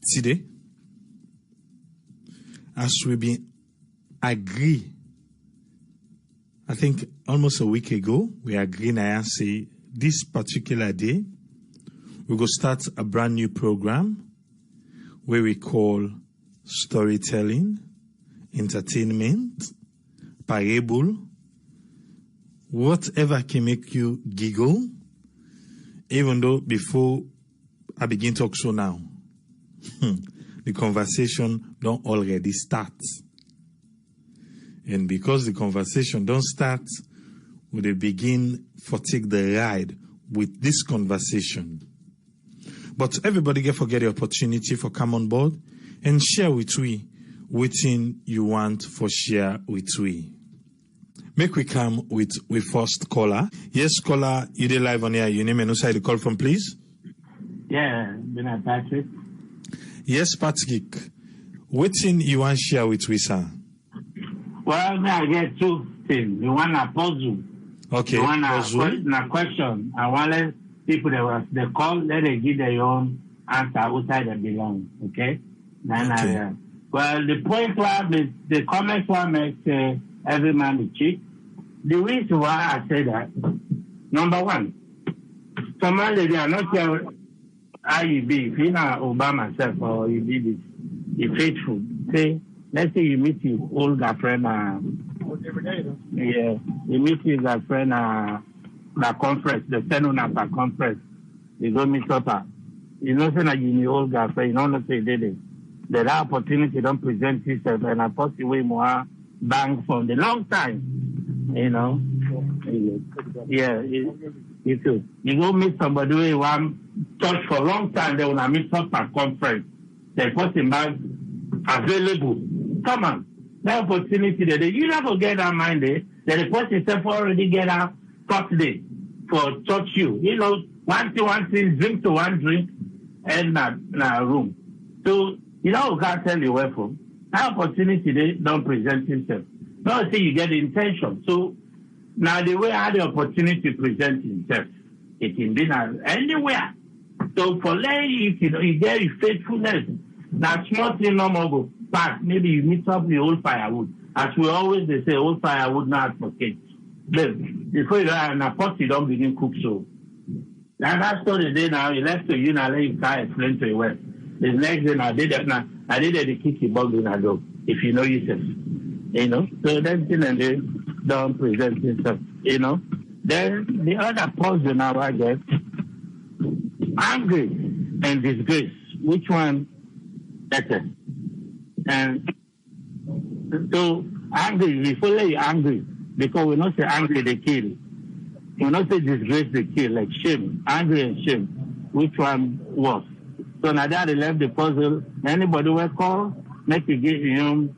today, as we been agree, I think almost a week ago, we agreed and say this particular day, we're going to start a brand new program where we call storytelling, entertainment, parable, whatever can make you giggle, even though before I begin to talk so now, the conversation don't already start. And because the conversation don't start, we they begin for take the ride with this conversation. But everybody get forget the opportunity for come on board and share with we within you want for share with we. Make we come with first caller. Yes, caller, you dey live on here. Your name and who side you call from, please? Yeah, Patrick. Yes, Patrick. Within you want share with we, sir? Well, I get two things. The one a puzzle. Okay. The one a question. I want people they call, let they give their own answer outside they belong. Okay? Okay. Well, the point was the comment one makes every man is cheat. The reason why I say that, number one, somebody they are not sure how you be. If you're not Obama self or you be this, you're faithful. Say, let's say you meet your old girlfriend. Yeah, you meet your girlfriend at conference, the Senate conference. You go meet up. You know, say that you old girlfriend. You don't say they did. That opportunity don't present itself, and I possibly more bang from the long time. You know, yeah, you too. You go meet somebody who you want touch for a long time. They will meet up at conference. The person back available. Come on, that opportunity that you never get that mind there. That the person itself already get out first day for touch you. You know, one thing, drink to one drink, and na room. So you know, we can't tell you where from. That opportunity they don't present himself. Not say you get the intention. So now the way I had the opportunity to present himself, it can be anywhere. So for if you get your faithfulness, that's not the normal go pass. Maybe you meet up the old firewood. As we always they say, old firewood not advocate. But before you are in a pot, you don't begin cook so. That's story day now, you left to you now, let you can't explain to you well. The next day I did the kitchen bug in a dog, if you know yourself. You know, so that thing and they don't present themselves, you know. Then the other person now I get angry and disgrace. Which one better? And so angry, we follow you angry because we not say angry they kill. We not say disgrace they kill, like shame, angry and shame. Which one worse? So now that they left the puzzle. Anybody will call, make you give him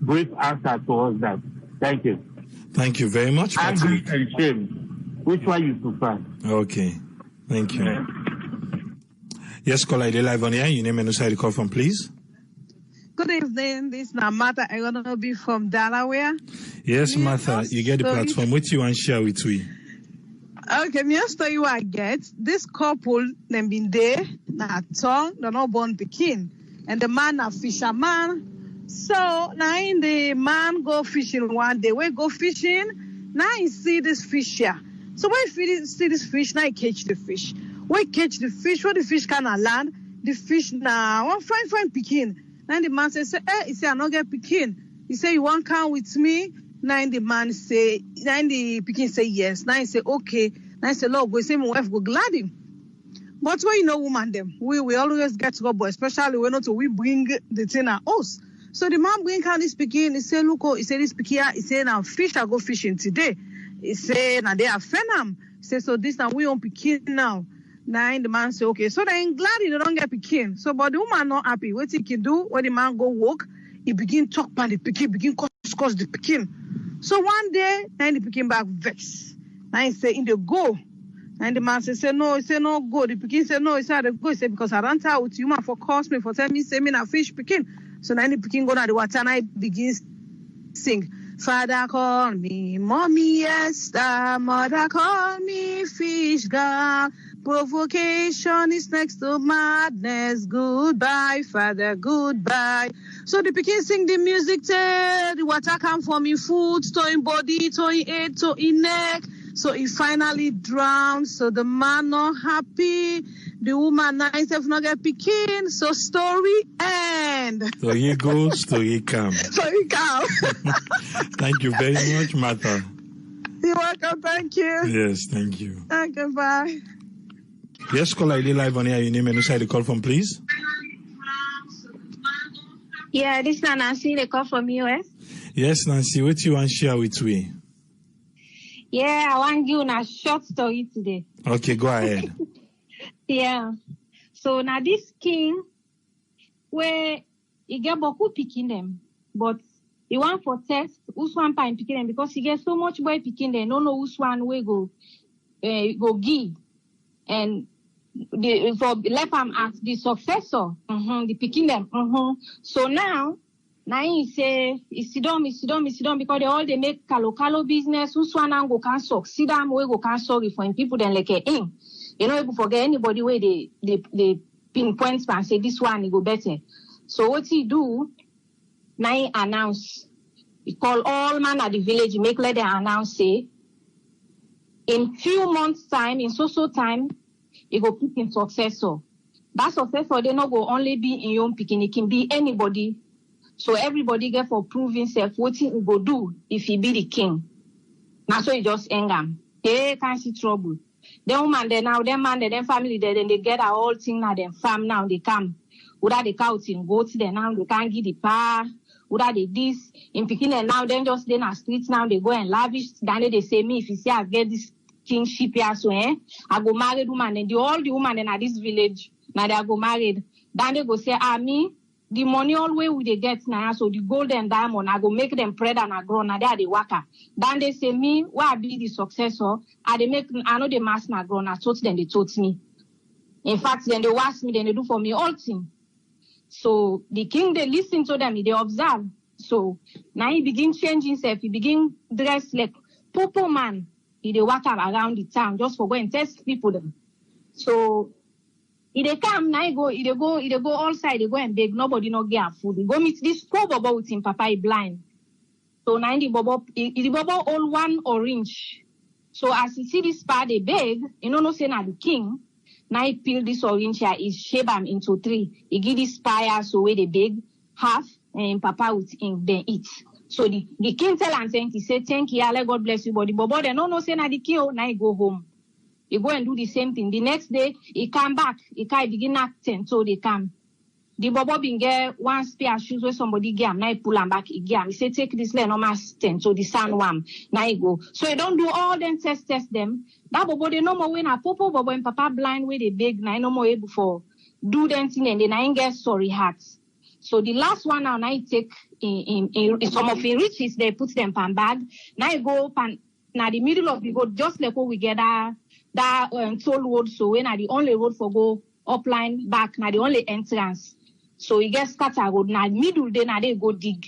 brief answer towards that. Thank you. Thank you very much, Patrick. Angry and shame. Which one you prefer? Okay. Thank you. Yeah. Yes, caller, you live on here. Your name and who side you call from, please? Good evening. This is Martha. I'm going to be from Delaware. Yes, Martha, you get the platform. What you want to share with we? Okay, me story you I get. This couple, them been there, na tongue, they're not born Pekin. And the man a fisherman. So now in the man go fishing one day. We go fishing. Now he see this fish here. So when he see this fish, now he catch the fish. When he catch the fish, when the fish can land, the fish now one fine Pekin. Now the man say, he say I not get Pekin. He say you want come with me? Now the man say, now the Pekin say yes. Now he say okay. Now he say Lord, go say my wife go glad him. But when you know woman them, we always get trouble, especially when we bring the thing at us. So the man bring out this Pekin, he say, look, he say this Pekin, he say now fish I go fishing today. He say now they are fenam. He say so this now we on Pekin now. Now the man say okay. So they glad they don't get Pekin. So but the woman not happy. What he can do when the man go walk, he begin talk about the Pekin, begin curse the Pekin. So one day, now the Pekin back vex. Now he say in the go. And the man say no, he say no go. The Pekin say no, he say I go. He say because I ran out with you man for curse me for tell me say me na fish Pekin. So now the Pekin go to the water and I begin sing. Father call me mommy Esther, mother call me fish girl. Provocation is next to madness. Goodbye, father, goodbye. So the pikin sing the music, the water come from him foot, to him body, to him head, to him neck. So he finally drowned. So the man not happy. The woman now himself not get pikin. So story end. So you go, story come. So he come. Thank you very much, Martha. You're welcome. Thank you. Yes, thank you. Thank you. Bye. Yes, call ID live on here. Your name and who the call from, please. Yeah, this is Nancy. They call from US. Yes, Nancy. What you want to share with me? Yeah, I want to give you a short story today. Okay, go ahead. Yeah. So now this king, where he get beaucoup picking them, but he want for test who's one pine picking them because he get so much boy picking them. No know who's one way go give, and for let him ask the successor, the picking them. So now he say he sit down because they make kalo business. Who's one and go can succeed them we go can sorry for him people then like him. You know, if you forget anybody where they pinpoint and say this one, it go better. So what he do, now he announce, he call all man at the village, make let them announce, say, in few months time, in so time, he go pick him successor. That successor, they not go only be in your picking, it can be anybody. So everybody get for prove himself what he go do if he be the king. Now so he just hang him. They can't see trouble. Then woman there now, them man there, them family there, then they get a whole thing now, them farm now, they come. Without the cows in goats there now, they can't give the power. Without the this, in picking and now, then just then a streets now, they go and lavish. Then they say me, if you see I get this kingship here, so I go married woman, and all the woman in this village, now they go married. Then they go say, me, the money always we they get now, so the gold and diamond, I go make them bread and I grow, now they are the worker. Then they say me, why I be the successor, I know the mass na grown, I taught them, they taught me. In fact, then they watch me, then they do for me all thing. So the king, they listen to them, they observe. So now he begin changing himself, he begin dress like popo man. He walk up around the town just for go and test people them. So they come, now he go all side, they go and beg, nobody no get food. He go meet this poor bobo with him, papa he blind. So now the bobo all one orange. So as he see this part, they beg, no say na the king. Now he peel this orange here, he shape them into three. He give this fire so where they beg half, and papa with him, then eat. So the king tell and thank, he say, thank you, Allah, God bless you. But the bobo, they no say na the king, now he go home. He go and do the same thing. The next day, he come back, he begin acting, so they come. The bobo bin get one spare shoes where somebody get him, now he pull him back, he get him. He say, take this leg, normal stand, so the sun warm. Now he go. So he don't do all them test them. That bobo, they no more when a popo bobo and papa blind where they beg, now no more able for do them thing and then I get sorry hearts. So the last one now he take in some of the riches, they put them pan bag. Now he go pan, now the middle of the road, just like what we get that toll road, so when are the only road for go upline back, now the only entrance. So he gets scatter road, now middle day, now they go dig.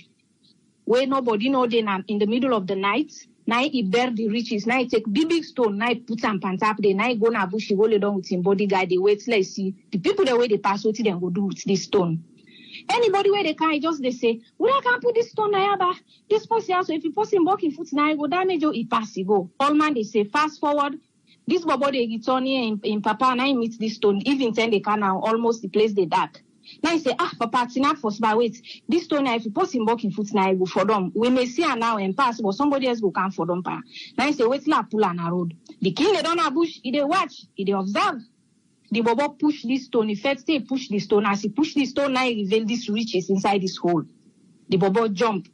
Where nobody know they now in the middle of the night, now he bear the riches, now he take big stone, now he put some pants up there, now he go na bush, he go lay down with him bodyguard, they wait, let's see. The people the way they pass, what them go do with this stone. Anybody where they can, just they say, well, I can't put this stone now, but this person also, if you post him walking foot now, go damage you, he pass, he go. All man, they say, fast forward. This bobo they return here in Papa, now he meets this stone, even 10 they can now, almost the place they dark. Now he say, Papa, it's not for but wait, this stone now, if you post him walking foot now, go for them. We may see her now and pass, but somebody else go come for them. Now he say, wait, la pull on a road. The king, they don't have bush, they watch, they observe. The bobo push this stone, he first say push the stone, as he push the stone, now he reveal these riches inside this hole. The bobo jump.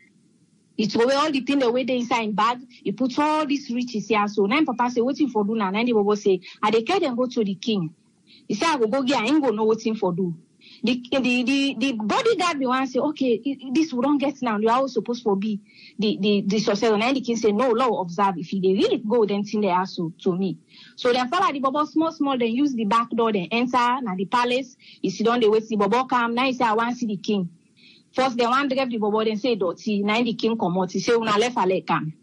He throw away all the things the way they inside bag. He puts all these riches here. So now Papa say, waiting for do now. And the bobo say, I they carry them go to the king. He say, I go get, I ain't go know waiting for do. The bodyguard the one say, okay, this we don't get now. You are all supposed to be the successor. And the king say, no, law observe. If they really go, then thing they ask to me. So then follow the bobo small, then use the back door, then enter now the palace. You sit down, they wait, the bobo come. Now he say, I want to see the king. First, they want to drive the bobo, then say, Dotty, now the king come out. He say, una left a leg come.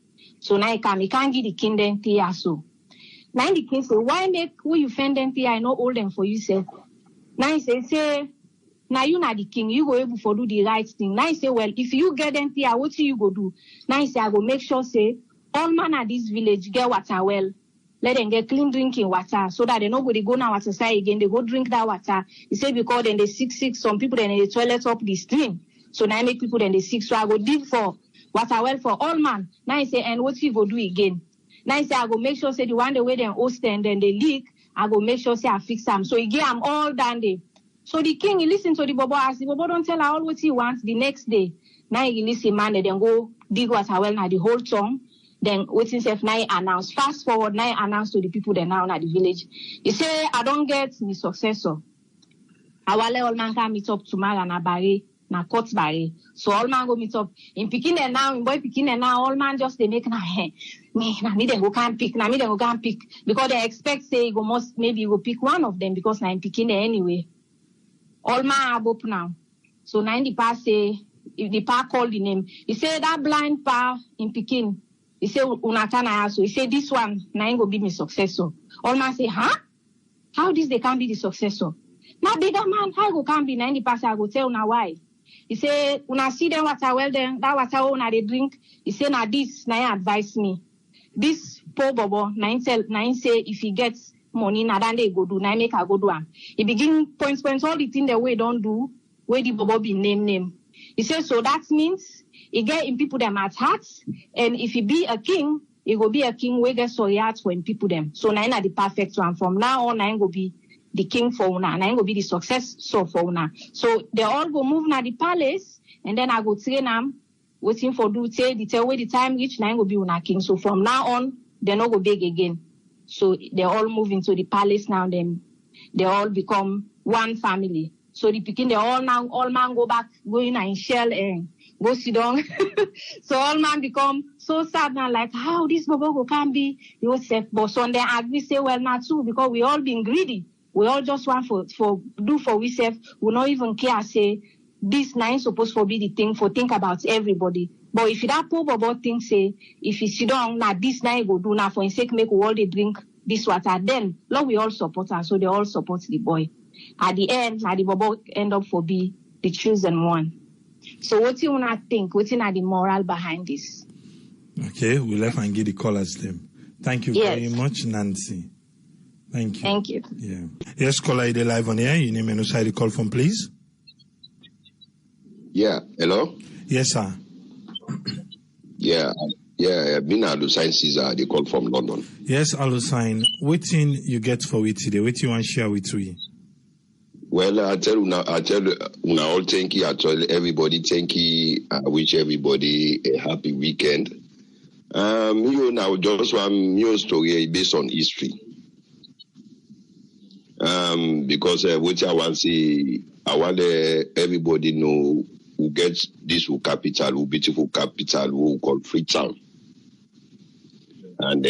So now he come, he can't give the king then tea so. Now the king say, why make who you fend them here? I know hold them for yourself. Now he say, now you not the king, you go able to do the right thing. Now he say, well, if you get them here, what you go do? Now he say, I go make sure say all man at this village get water well. Let them get clean drinking water so that they nobody go now water side again. They go drink that water. He say because then they sick. Some people then they toilet up the stream. So now I make people then they sick. So I go dig for water well for all man. Now he say, and what you go do again? Now he say, I go make sure say the one the way they host and then they leak. I go make sure say I fix them. So he get them all down there. So the king he listen to the bobo as the bobo don't tell her all what he wants the next day. Now he listen man they then go dig water well now the whole tongue. Then waiting self now announce. Fast forward now announce to the people that now at the village. He say, I don't get the successor. I will let all man come meet up tomorrow na Barry, na court Barry. So all man go meet up. In picking and now, in boy picking and now, all man just they make na me them go can't pick, na me them go can't pick. Because they expect say you go must maybe you go pick one of them because now in picking anyway. All man have up now. So now in the past say, if the pa call the name, he say that blind pa in picking. He say, Unatana also. He say, this one, now ain't go be my successor. All man say, huh? How this they can be the successor? Now bigger man, how go can be 90%? I go tell now why. He say, una see them water well then, that water una they drink. He say, now this, now advise me. This poor bobo, now say, if he gets money, now then they go do, now make I go do am. He begin points all the thing the way don't do, where the bobo be name. He says, so that means he get in people them at hearts, and if he be a king, he go be a king where get sorry hearts for in people them. So now the perfect one. From now on, I go be the king for una, and I go be the successor for una. So they all go move now the palace, and then I go train them, waiting for do say the tell where the time reach, now I go be una king. So from now on, they no go big again. So they all move into the palace now. Then they all become one family. So the picking they all now all man go back going in shell and go sit down. So all man become so sad now, like how this bobo can be Joseph. But Sunday agree say well not too because we all been greedy. We all just want for do for ourselves. We not even care say this now is supposed to be the thing for think about everybody. But if that poor bobo think say if he sit down now this now go do now for his sake make we all they drink this water, then Lord we all support her. So they all support the boy. At the end, now the bobo end up for be the chosen one. So what you wanna think? What's the moral behind this? Okay, we'll let and get the callers them. Thank you very much, Nancy. Thank you. Thank you. Yeah. Yes, caller, you're live on air. Your name and who the call from, please. Yeah. Hello. Yes, sir. Yeah. Been Alusign Caesar. They call from London. Yes, Alusign. What thing you get for we today? What you want to share with we? Well, I tell una all thank you. I tell everybody thank you. I wish everybody a happy weekend. You now just one new story based on history. Because what I want to say, I want everybody know who gets this capital, who beautiful capital, who called Freetown. And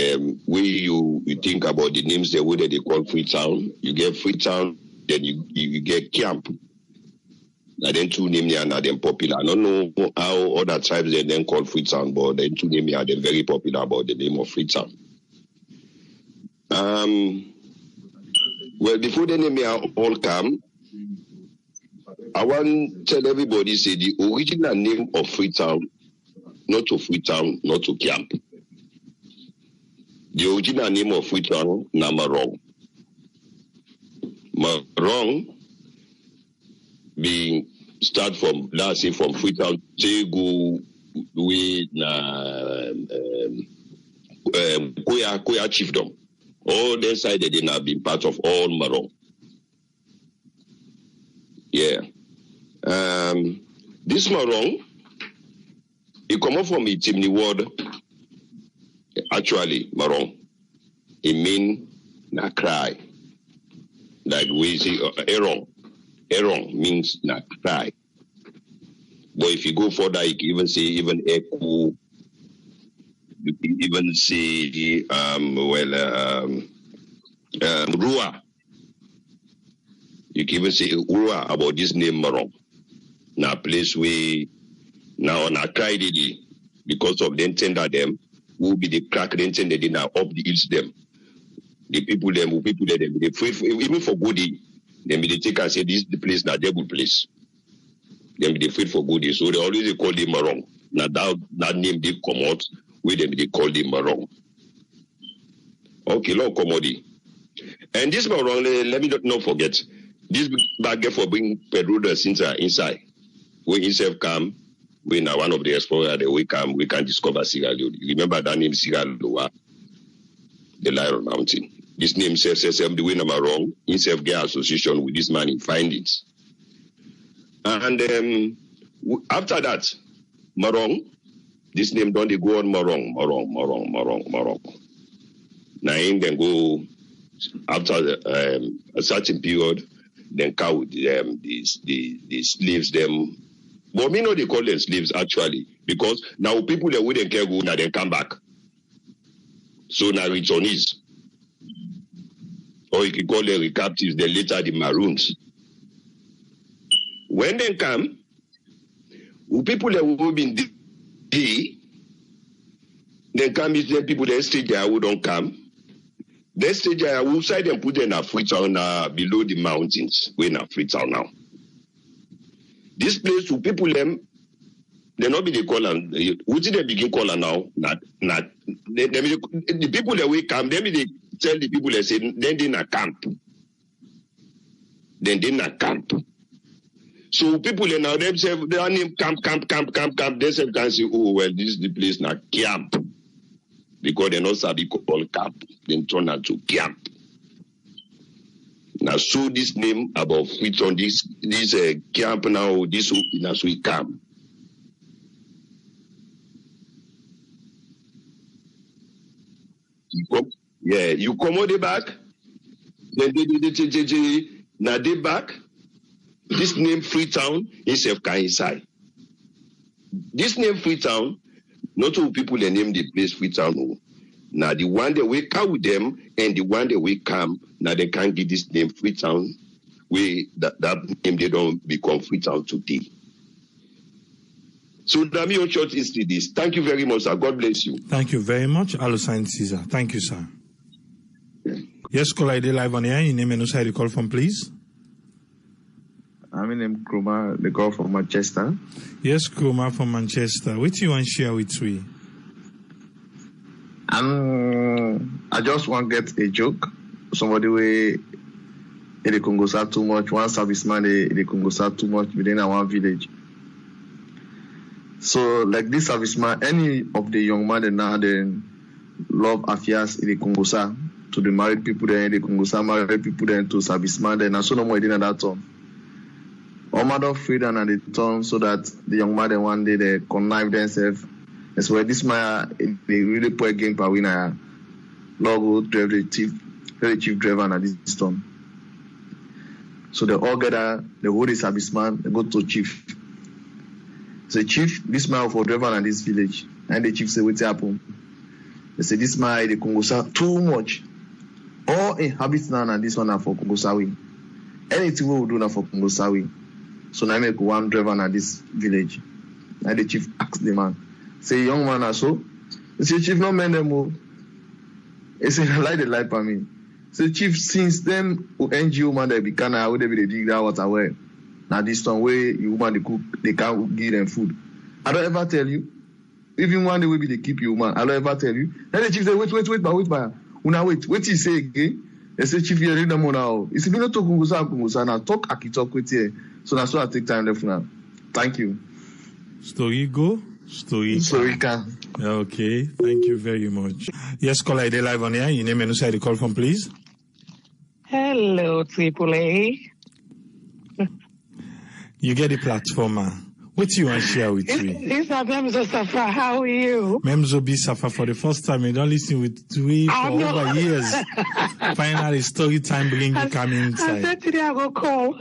when you think about the names, the way that they call Freetown, you get Freetown. Then you get camp. And then two names are then popular. I don't know how other tribes they then call Freetown, but then two names are then very popular about the name of Freetown. Well, before the name all come, I want to tell everybody say the original name of Freetown, not to Freetown, not to camp. The original name of Freetown, Namarong. Wrong being start from let's say from Freetown to go with Koya chiefdom. All their side they did not be part of all Marong. Yeah. This Marong, it come up from a Timni word. Actually, Marong. It mean na cry. Like we say, erong. Erong means not cry. But if you go further, you can even say even echo. You can even say Rua. You can even say Rua about this name Marong. Now place we now on a cry because of the intended them will be the crack the intended now up the hills them. The people them they afraid for, even for goodie. Then they take and say this the place na devil place. Then they afraid for goodie. So they always call them wrong. Now that name they come out with them they call them wrong. Okay, Lord commodity. And this wrong, let me not forget. This bag for bring peddlers inside. When himself come, when one of the explorers we can discover Sierra Leone. Remember that name Sierra Leone, the Lion Mountain. This name says the way number wrong, himself get association with this man in findings. And after that, Morong, this name don't they go on Morong. Now then go after a certain period, then cow the slaves them. But me know they call them slaves actually, because now people that wouldn't care go now then come back. So now returnees. Or you can call them the captives, then later the maroons. When they come, people that will be in the then come is the people that stay there who don't come. They stay there outside and put them in Freetown below the mountains. We're in Freetown now. This place to people them, they not be the caller. What did they begin caller now? Not the people that we come, then they tell the people that say then they na camp. Then they na camp. So people they now themselves they are named camp. They say can say, oh well, this is the place na camp. Because they not sabi call camp, then turn out to camp. Now, so this name about Freetown, this camp now, this that's we camp. You come on the back, then they now they back. This name Freetown itself can inside. This name Freetown. Not all people they name the place Freetown. Now the one that we come with them and the one that we come, now they can't give this name Freetown. That name they don't become Freetown today. So Dami Church is this. Thank you very much, sir. God bless you. Thank you very much, Alosan Caesar. Thank you, sir. Yes, call ID live on air. Your name and who side you call from, please. I'm in Kroma, the call from Manchester. Yes, Kroma from Manchester. What do you want to share with me? I just want to get a joke. Somebody way in the Congosa too much. One serviceman in the Congosa too much within our village. So like this serviceman, any of the young man that now they love affairs in the Congosa to the married people there in the Congosa, married people there to serviceman there. And so no more in that time. All mother freedom and the turn so that the young man one day they connive themselves. That's why this man they really play game per winner. Logo drive the chief driver and this turn. So they all gather, the whole serviceman, they go to chief. Say, chief, this man for driver and this village. And the chief say, what's happened? They say, this man the Congosa too much. All inhabitants and this one are for Congosawi. Anything we will do now for Congosawi. So now I make one driver in this village. And the chief asked the man, say, young man also. He say, chief, no man them. He say, like the light for me. Say, chief, since them NGO man that be Canada, where they be dig that water where. Now this time where you woman they cook, they can't give them food. I don't ever tell you. Even one day we be they keep you man. I don't ever tell you. Then the chief say, wait. Una wait. What he say again? They say, chief, you read them now. If you not talk Kungusa, now talk Akitalk with you. So that's why I take time left now. Thank you. Story go. Story can. Okay. Thank you very much. Yes, call ID live on here. Your name and who side you call from, please. Hello, AAA. You get the platform, what do you want to share with me? This is Memzo Safa. How are you? Memzo B. Safa for the first time. You don't listen with me for over years. Finally, story time bring you coming inside. I said today I will call.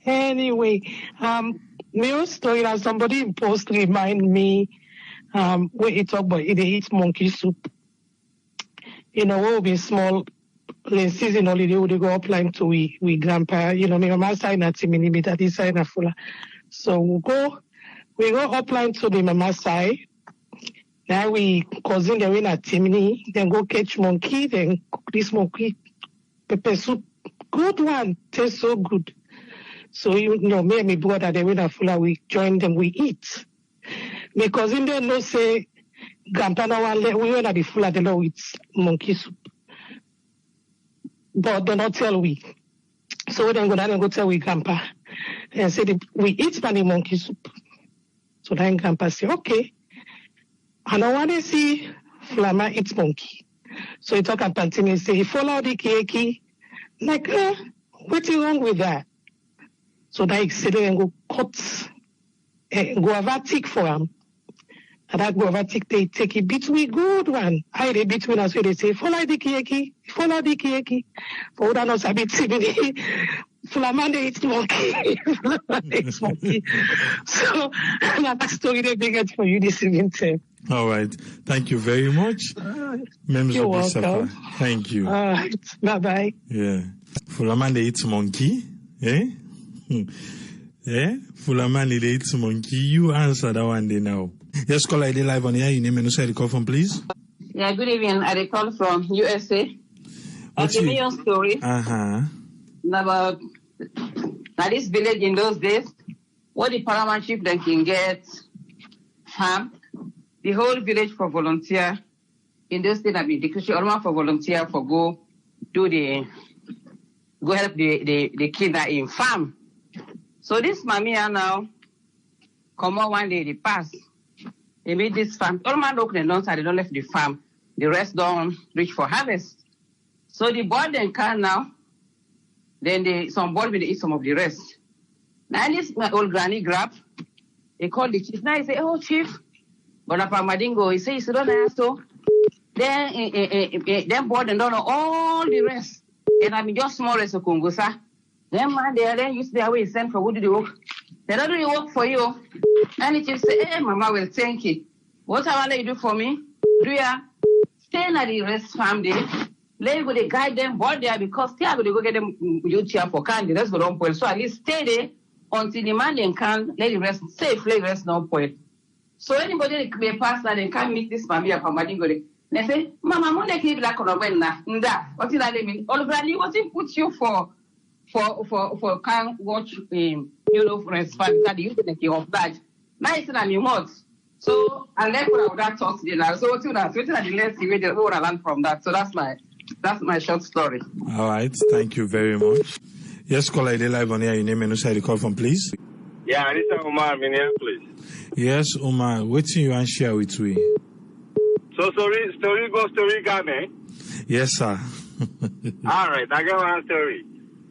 Anyway, my story that somebody in post remind me where he talk about they eat monkey soup. You know, we'll be small. In season holiday, we go upline to we grandpa. You know, my mama sign at Timini, that is sign a fuller. So we go upline to the mama side. Now we cousin them in a chimney, then go catch monkey, then cook this monkey pepper soup. Good one, tastes so good. So you know, me and my brother, they went a full we join them, we eat. My cousin they no say grandpa no one we went at the full they know it's monkey soup. But they not tell we. So then go down and go tell we grandpa. And say we eat the monkey soup. So then grandpa say, okay. I don't want to see Flama eat monkey. So he talk and continue, say, he follow the kiki. Like, what's wrong with that? So that he sit there and go cut guava tick for him. And that guava tick, they take it between good one. I they between us, so they say, follow the kiki, follow the kiki. For that knows a bit similar. Flaman they eat monkey. Flaman they eat monkey. So that story they big it for you this evening. All right. Thank you very much. You're welcome. Thank you. Bye-bye. Yeah. Fulaman, they eat monkey. Eh? Eh? Fulaman, they eat monkey. You answer that one day now. Yes, call ID live on here. Your name and where you call from, please. Yeah, good evening. I call from USA. I'll give me your story. About now this village in those days, what the paramount chief then can get farm. The whole village for volunteer in those days have been decreased almost for volunteer for go help the kid that in farm. So this mamia now come on one day they pass. They made this farm. All man look and don't they don't left the farm. The rest don't reach for harvest. So the boy then can now. Then some boy will eat some of the rest. Now this my old granny grab. They call the chief. Now he say, oh chief. But up Madingo, he says, don't ask so. Then board and don't know all the rest. And I'm just small as a Kungusa. Then man, then you see their way send for who do the work. They don't do the work for you. And it just say, hey, Mama will thank you. What I want you do for me? Do ya stay at the rest farm day? Let you go to guide them board there because they are going to go get them you chair for candy. That's what don't spoil. So at least stay there until the man then can let the rest safe, let the rest not spoil. So anybody that may pass that and can't meet this family from Madingo, they say, Mama, I'm going to keep that on a winner. What did I mean? All of that, what it puts you for can't watch respect that you think of that. Nice and you want. So I left what that talk today now. So what you know, the less you will learn from that. So that's my short story. All right, thank you very much. Yes, call ID live on here. Your name and where you call from, please. Yeah, this is Omar Minneapolis. Yes, Omar, what do you want to share with me? So, story got me. Yes, sir. All right, I got one story.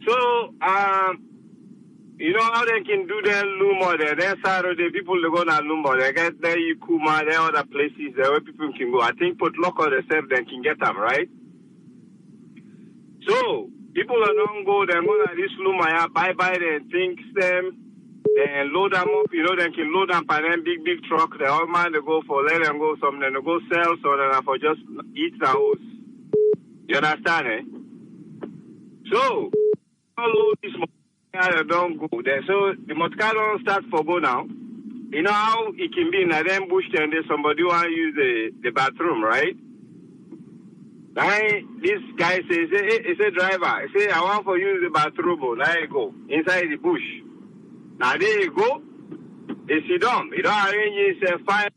So, you know how they can do their Lumo there? Their side of the people they go to Lumo. They get there, Yukuma, there are other places there where people can go. I think put local themselves, they can get them, right? So, people that don't go, they go to this Lumo, buy them, things them. Then load them up, you know, they can load them by them big truck. They all man they go for let them go some, then they go sell, so then for just eat the house. You understand, eh? So, all this motor don't go there. So the motor don't start for go now. You know how it can be in a them bush and there's somebody want to use the bathroom, right? Now this guy says, hey, it's a driver. He say, I want for use the bathroom. Now you go inside the bush. Now there you go. They sit down. You don't arrange yourself fine.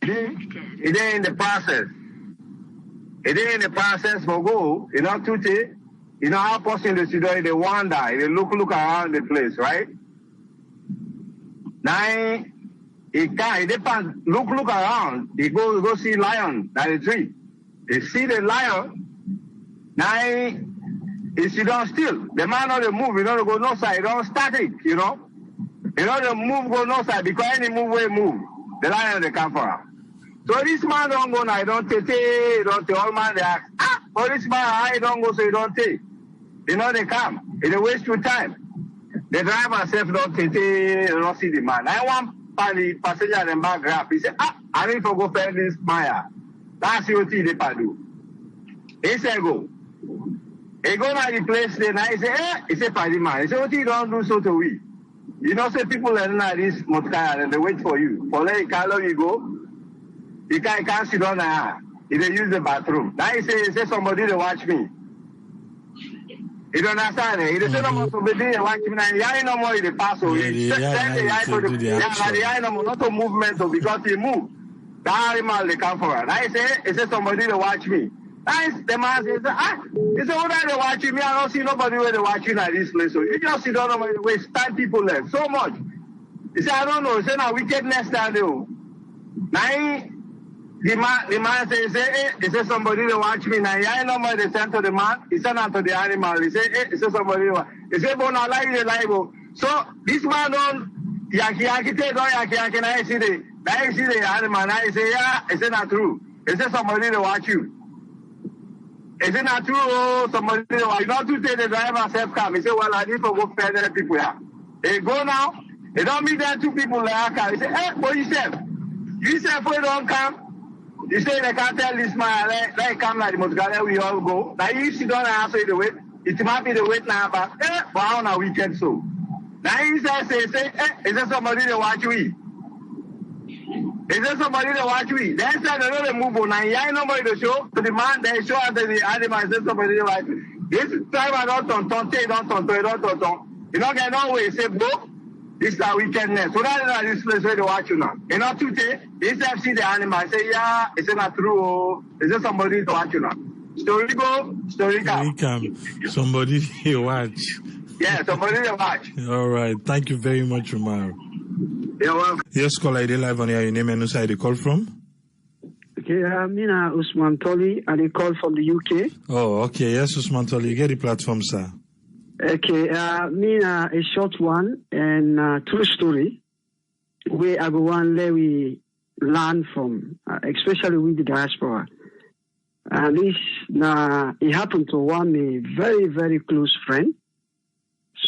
It ain't in the process. It ain't in the process for go. You know, today, you know how person they sit down, they wander, they look around the place, right? Now it can't, they can't look around. They go see lion at the tree. They see the lion. Now he sit down still. The man not move, you know, go no side, don't static, you know. You know, the move go no side because any move way move. The lion they come for him. So this man don't go now, don't take, all man they ask, but this man I don't go so you don't take. You know they come. It waste your time. The driver self don't take, don't see the man. I want the passenger in back grab. He said, I need to go pay this Maya. That's what they do. He said go. He go to the place then I say, he said party man. He said, what you don't do so to we? You know, say people are not this motkaya and they wait for you. For let Carlo you go. he can't sit down there. He dey use the bathroom. Now he say somebody to watch me. You don't understand it? He dey say somebody to watch me. Now he no more he pass over. He send the eye to the eye no more, not to movement because he move. That animal they come for her. Now he say somebody to watch me. Now the man says, he said, what are they watching me? I don't see nobody where they watching at this place. So you just sit down and waste time people there so much. He said, I don't know. He said, now wickedness that do. Now the man says, he said somebody to watch me. Now yeah, no more they send to the man. He sent out to the animal. He said, he said somebody to watch. He said, but now like the liable. So this man don't yaki take on yaki. Now you see the animal. Now he say, yeah, he said not true. He said somebody to watch you. Is it not true? Oh, somebody you not to take the driver self come. He said, well, I need to go further people here. They go now. They don't meet there two people like car. He said, boy, you said we don't come. You say they can't tell this man like come like the Mosgale we all go. Now you sit down and answer the wait. It might be the wait now, but on a weekend so. Now he says, is there somebody to watch we? Is there somebody to watch me? Then said another move on. I nobody to show to the man. They show us the animal. Is there somebody to watch me? This time I don't turn. You don't get no way. Say, bro, this is our wickedness. So that is this place where they watch you now. You know, today, this time see the animal. I say, yeah, is it not true? Is there somebody to watch you now? Story go, story come. Somebody to watch. Yeah, somebody to watch. All right. Thank you very much, Umar. You're welcome. Yes, call ID live on here. Your name and who side you call from? Okay, Mina Usman Toli, and I call from the UK. Oh, okay. Yes, Usman Toli. You get the platform, sir. Okay, Mina, a short one and true story where I go one where we learn from, especially with the diaspora. And this, it happened to one a very, very close friend.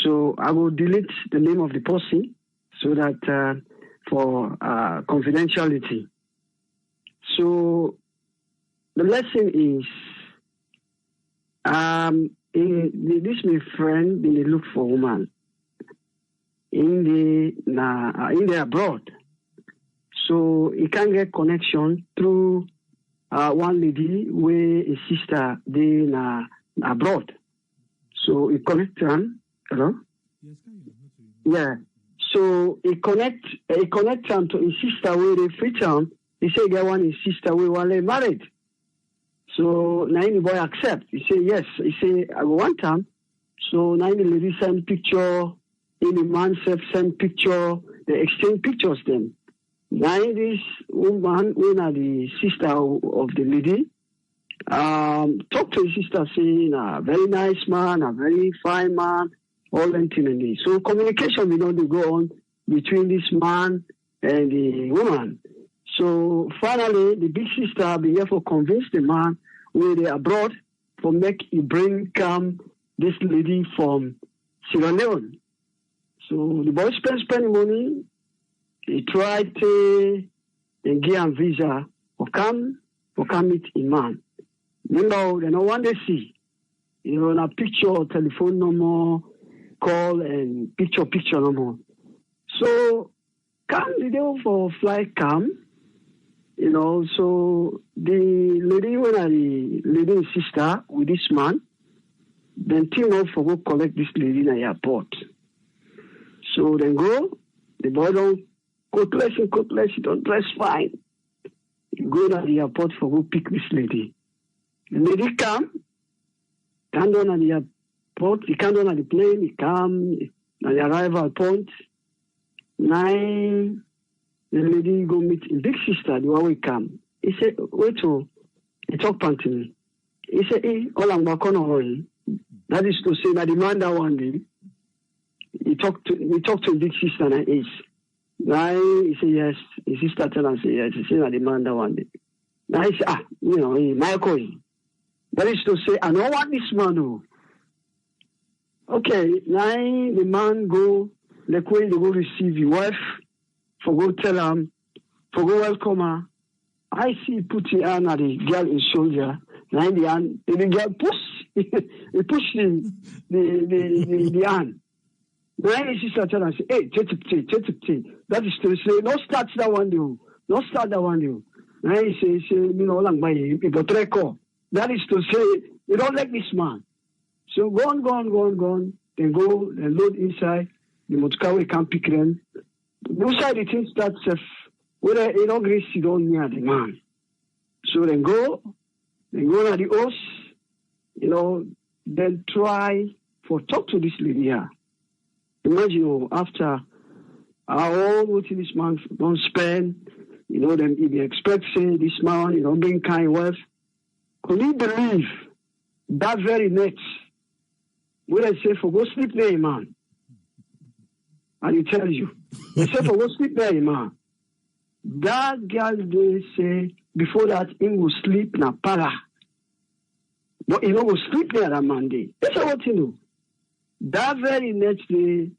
So I will delete the name of the person so that for confidentiality. So the lesson is, this my friend they look for a woman in the abroad. So he can get connection through one lady where a sister they abroad. So he connect them. Hello? Yeah. So he connect them to his sister where they Freetown. He say get one his sister where while they married. So now the boy accept. He say yes. He say I want time. So now the lady send picture, in the man self send picture. They exchange pictures then. Now this woman, when the sister of the lady, talk to his sister saying a very nice man, a very fine man, all that thing. So communication will not go on between this man and the woman. So finally, the big sister be here for convince the man where they abroad for make he come this lady from Sierra Leone. So the boy spend money. He tried to get a visa for come meet in man. Remember, they no one they see. You know, a picture, telephone number, call and picture no more. So come the day for flight come. You know, so the lady when the lady and sister with this man, then team up for go collect this lady in the airport. So then go, the boy don't cutlass, he don't dress fine. You go to the airport for go pick this lady. The lady come down at the airport, he come down at the plane, he come at the arrival point. 9, the lady go meet his big sister, the one we come. He said, wait he talk to me. He said, hey, all I'm back on. That is to say that the man that one day, he talked to his big sister and his. Now he said yes. His sister tell him say yes. He said that the man that one day. Now he said, Michael. That is to say, I don't want this man though. Okay, now the man go, like when they go receive your wife, for go tell him, for go welcome her. I see put your hand at the girl in shoulder. Now the girl push, he push the hand. Now his sister tell him, say, hey, take. That is to say, no start that one do. No start that one do. Now he says, that is to say, you don't like this man. So go on. Then go and load inside. The motorcar can pick them. Inside the thing starts whether you don't agree, you don't near the man. So then go to the house, then try for talk to this lady here. Imagine after what this man don't spend, then if he expects this man, being kind wealth. Could you believe that very next when I say for go sleep there, man? And he tells you, they say for go sleep there, man. That girl they say before that he will sleep na para. But he will sleep there that Monday. That's what you know. That very next day,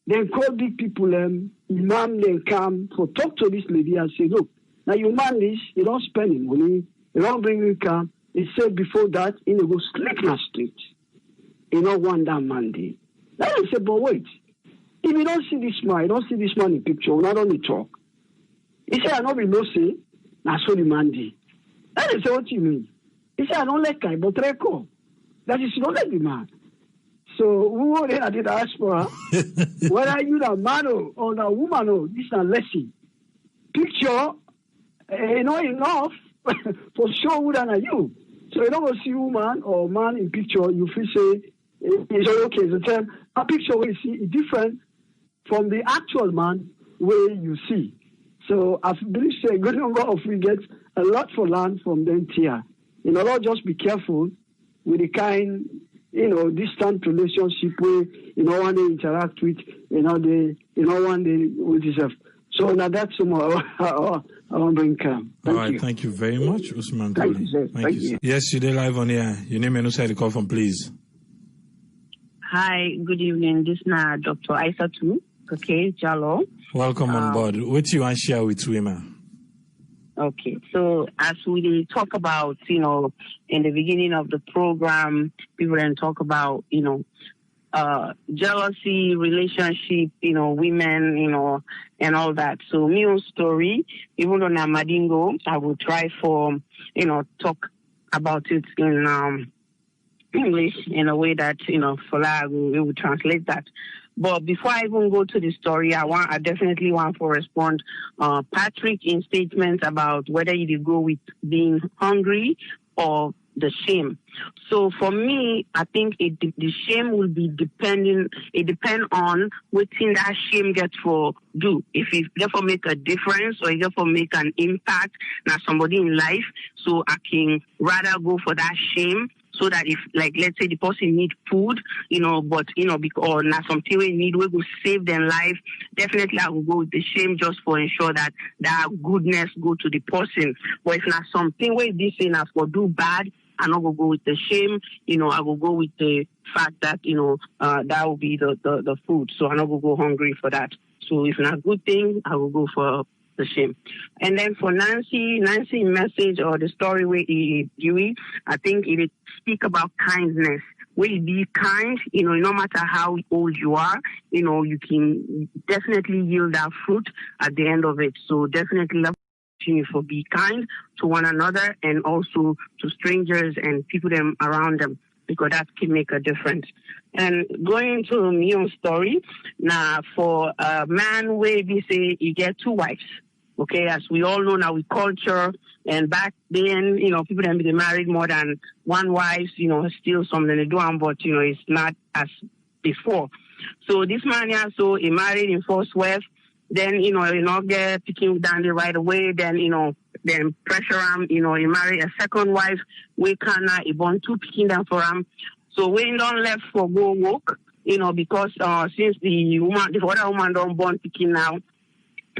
then call big people, imam then come for talk to this lady and say, look, now you man this, you don't spend him money, you don't bring him come. He said before that, he will go sleep in the street. You don't want that Monday. Then I said, but wait, if you don't see this man in picture, we not only talk. He said, I don't be no say, that's what the Monday. Then I said, what do you mean? He said, I don't like guy, but record. That is, you don't like the man. So who were there at the diaspora? Whether you the man or the woman, this is a lesson. Picture, enough for sure who than you. So you don't go see woman or man in picture, you feel say, it's okay. The term, a picture where you see is different from the actual man where you see. So I believe say a good number of we get a lot for land from them here. Lord, just be careful with the kind, distant relationship where, when they interact with, when they with yourself. So now that's some I want to bring calm. All right, thank you very much, Usman. Thank you, sir. Thank you, sir. Yes, you're live on here. Your name and who side you call from, please. Hi, good evening. This is Dr. Aisatu, okay, Jalo. Welcome on board. What you want to share with women? Okay, so as we talk about, in the beginning of the program, people then talk about, jealousy, relationship, women, and all that. So my own story, even though I'm Madingo, I will try for, talk about it in English in a way that, Fola will translate that. But before I even go to the story, I definitely want to respond Patrick in statements about whether you go with being hungry or the shame. So for me, I think the shame will be depend on what thing that shame gets for do. If it therefore make a difference or it therefore make an impact now somebody in life, so I can rather go for that shame. So that if, like, let's say the person need food, but, because now something we need, we will save their life, definitely I will go with the shame just for ensure that that goodness go to the person. But if not something where this thing has for do bad, I'm not going to go with the shame, I will go with the fact that, that will be the food. So I'm not going to go hungry for that. So if not a good thing, I will go for the shame. And then for Nancy message or the story where he doing, I think it speak about kindness. Where you be kind, no matter how old you are, you can definitely yield that fruit at the end of it. So definitely love for be kind to one another and also to strangers and people them around them, because that can make a difference. And going to my own story, now for a man where we say you get two wives. Okay, as we all know now, we culture, and back then, people that be married more than one wife, still something they do, but, it's not as before. So this man here, so he married in first wife, then, he not get picking down the right away, then, then pressure him, he marry a second wife, we cannot, he born two picking down for him. So we don't left for go work, because, since the other woman don't born picking now,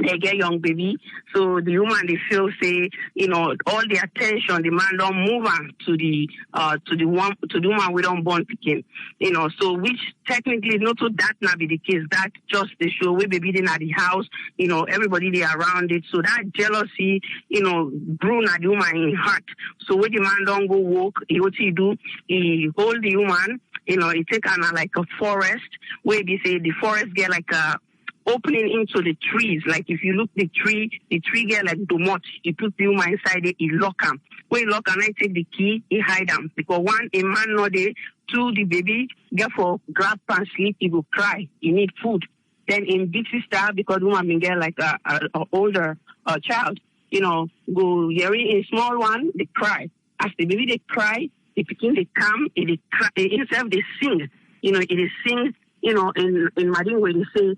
they get young baby, so the woman they feel say, all the attention the man don't move on to the woman we don't born picking, so which technically not so that not be the case. That just the show we baby in at the house, everybody they around it. So that jealousy, brew at the woman in heart. So when the man don't go walk, what he do, he hold the woman, he take on like a forest where they say the forest get like a opening into the trees. Like if you look the tree get like domot. He put the woman inside it, he lock him. When he lock him, I take the key, he hide him. Because one, a man no day, two, the baby get for grab and sleep, he will cry. He need food. Then in big sister, because woman been get like a older child, go hearing a small one, they cry. As the baby they cry, they begin they come, they cry, instead of they sing, it is sing, in Madingo they say,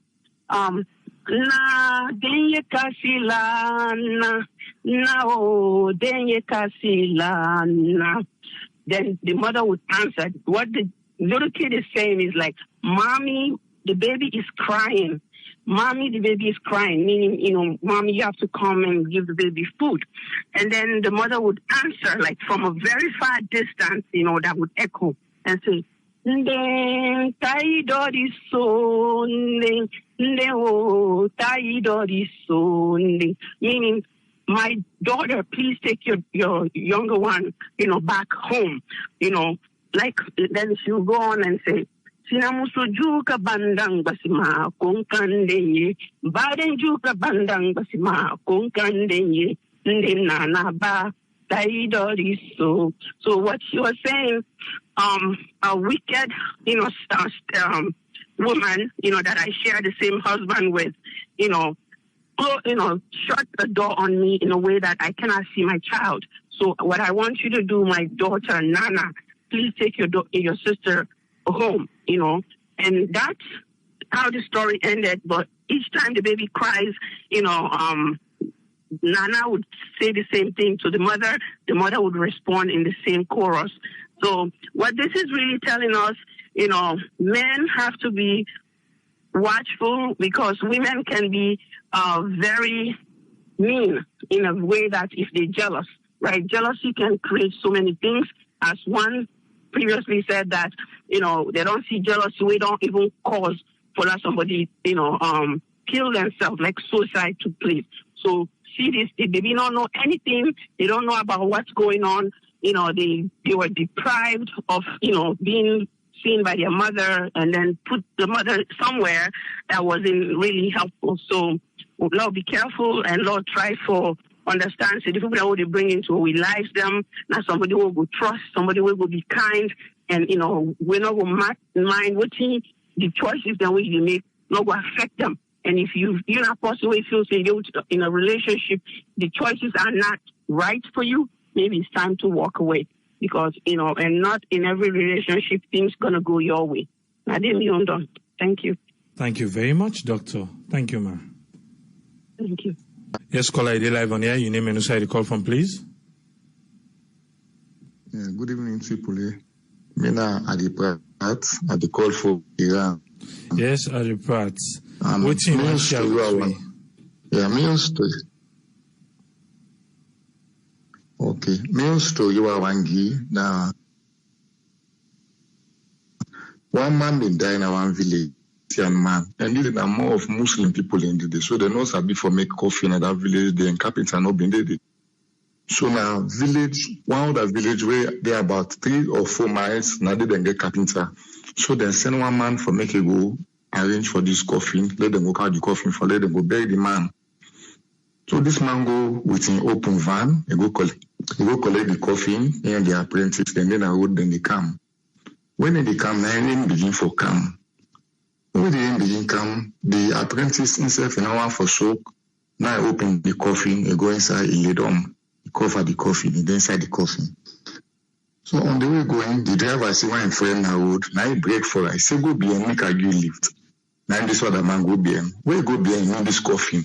na denye kasilana, na o denye kasilana. Then the mother would answer. What the little kid is saying is like, Mommy, the baby is crying. Mommy, the baby is crying, meaning, Mommy, you have to come and give the baby food. And then the mother would answer, like from a very far distance, that would echo and say, meaning, my daughter, please take your younger one, back home, like then she'll go on and say, Sinamusujuka bandang basima konkandenye, badenjuka bandang basima konkandenye, ndenana ba taidoriso. So what she was saying, a wicked, woman, that I share the same husband with, shut the door on me in a way that I cannot see my child. So what I want you to do, my daughter Nana, please take your sister home, and that's how the story ended. But each time the baby cries, Nana would say the same thing to the mother would respond in the same chorus. So what this is really telling us, men have to be watchful because women can be very mean in a way that if they're jealous, right? Jealousy can create so many things. As one previously said that, they don't see jealousy, we don't even cause for that somebody, kill themselves, like suicide took place. So see this, the baby don't know anything, they don't know about what's going on, they were deprived of, being seen by their mother and then put the mother somewhere that wasn't really helpful. So Lord, be careful and Lord, try for understand. So the people that they bring into our lives, them, not somebody who will trust, somebody who will be kind, and we're not going to mind what the choices that we make, not going to affect them. And if you're not possibly feel you're in a relationship, the choices are not right for you, maybe it's time to walk away. Because, and not in every relationship, things going to go your way. Thank you. Thank you very much, Doctor. Thank you, ma'am. Thank you. Yes, caller, ID live on air. Your name and who side you call from, please. Yeah, good evening, Tripoli. Mina Adiprat, at the call for Iran. Yes, Adiprat. What's in your story? Yeah, me story. Okay, me story you are wangi na one man been die in one village. Man, and these are more of Muslim people in the so they know sabi for make coffee in that village. The carpenter not been there. So now village, one of the village where they are about 3 or 4 miles. Now they then get carpenter. So then send one man for make a go arrange for this coffin. Let them go carry the coffin for let them go bury the man. So this man go with an open van. He go collect the coffin and the apprentice. And then I would then they come. When they come, now begin for come. When the begin come, the apprentice himself in one for soak. Now I open the coffin, I go inside, he lay down, he cover the coffin, he inside the coffin. So on the way going, the driver see one friend na road, now he break for I say go behind, make a good lift. Now this other man go behind. Where go behind in this coffin?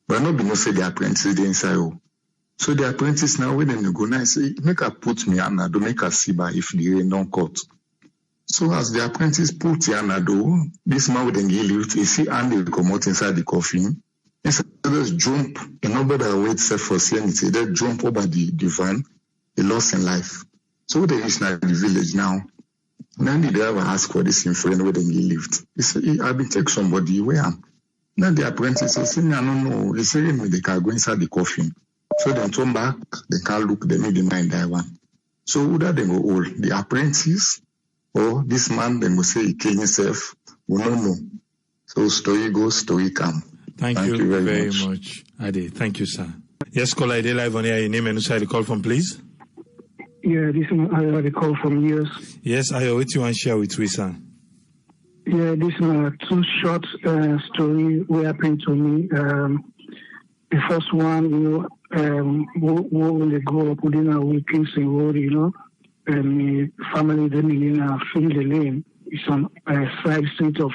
But not be no say the apprentice the inside. So the apprentice now when they go now say, make a put me on do make a see by if the rain don't cut. So as the apprentice put Yanado, this man with the lift, he see Andy come out inside the coffin. Instead of just jump, and nobody wait for sanity. They jump over the van, he lost in life. So they reach now the village now. Now the driver ask for this friend where they lift. He said, I've been take somebody where am. Now the apprentice says, I don't know. He said, they can go inside the coffin. So they turn back, they can't look, they need the mind that one. So who that they go all? The apprentice or this man, they will say he killed himself, we don't know. So story go, story come. Thank you very much, Ade. Thank you, sir. Yes, caller, Ade live on air. Your name and who the call from, please? Yeah, this is Ayo, the call from years. Yes, Ayo, what you want to share with we, sir? Yeah, this is a two short story what happened to me. The first one, when they grow up within a Wilkinson Road, and the family then in a Leone. It's on a side street of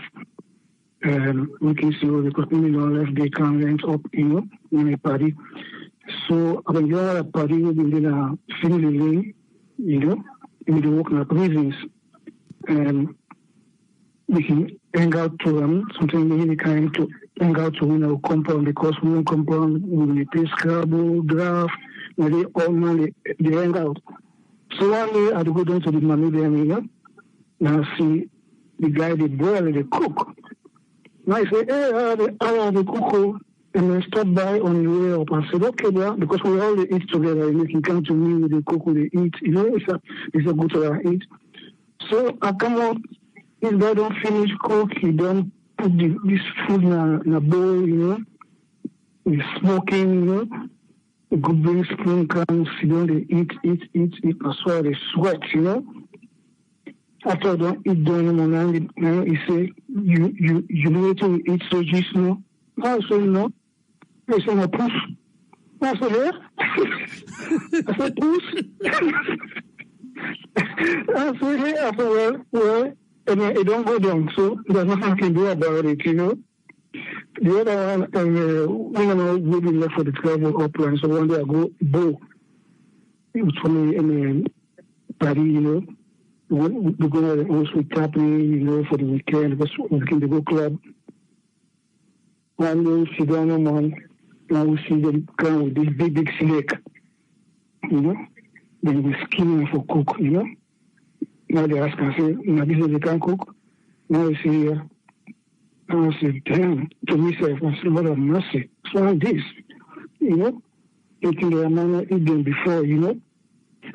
Wilkinson Road because left they can rent up, in a party. So when you're at a party, within a Leone, in the working prisons, and we can hang out to them. Sometimes we kind to hang out to compound because we don't compound we play Scrabble, draft, and they all man they hang out. So one day I go down to the mommy there, now see the guy they boil, they cook. Now I say, hey, I have the cook. And I stopped by on the way up. I said, okay, bro, because we all eat together. You can come to me with the cook, with the eat. It's a good to eat. So I come out. This guy don't finish cook. He don't put this food in a bowl, He's smoking, He go bring spoon, come, sit down, they eat. I swear they sweat, After I don't eat done, he say, you know what to eat so just no? I said, no. He said, no, push. I said, yeah. I said, push. I said, yeah. I said, well, and it don't go down, so there's nothing I can do about it, The other one, we left for the travel upland, so one day I go, it was for me in a party, we're going to also tap me, for the weekend, because we can go club. One day, sit down on man, now we see them come with this big snake, Then we skin him for cook, Now they ask and say, now this is they can cook. Now I see, I say, damn, to myself, I said, what a mercy. So like this, eating their man, eat them before,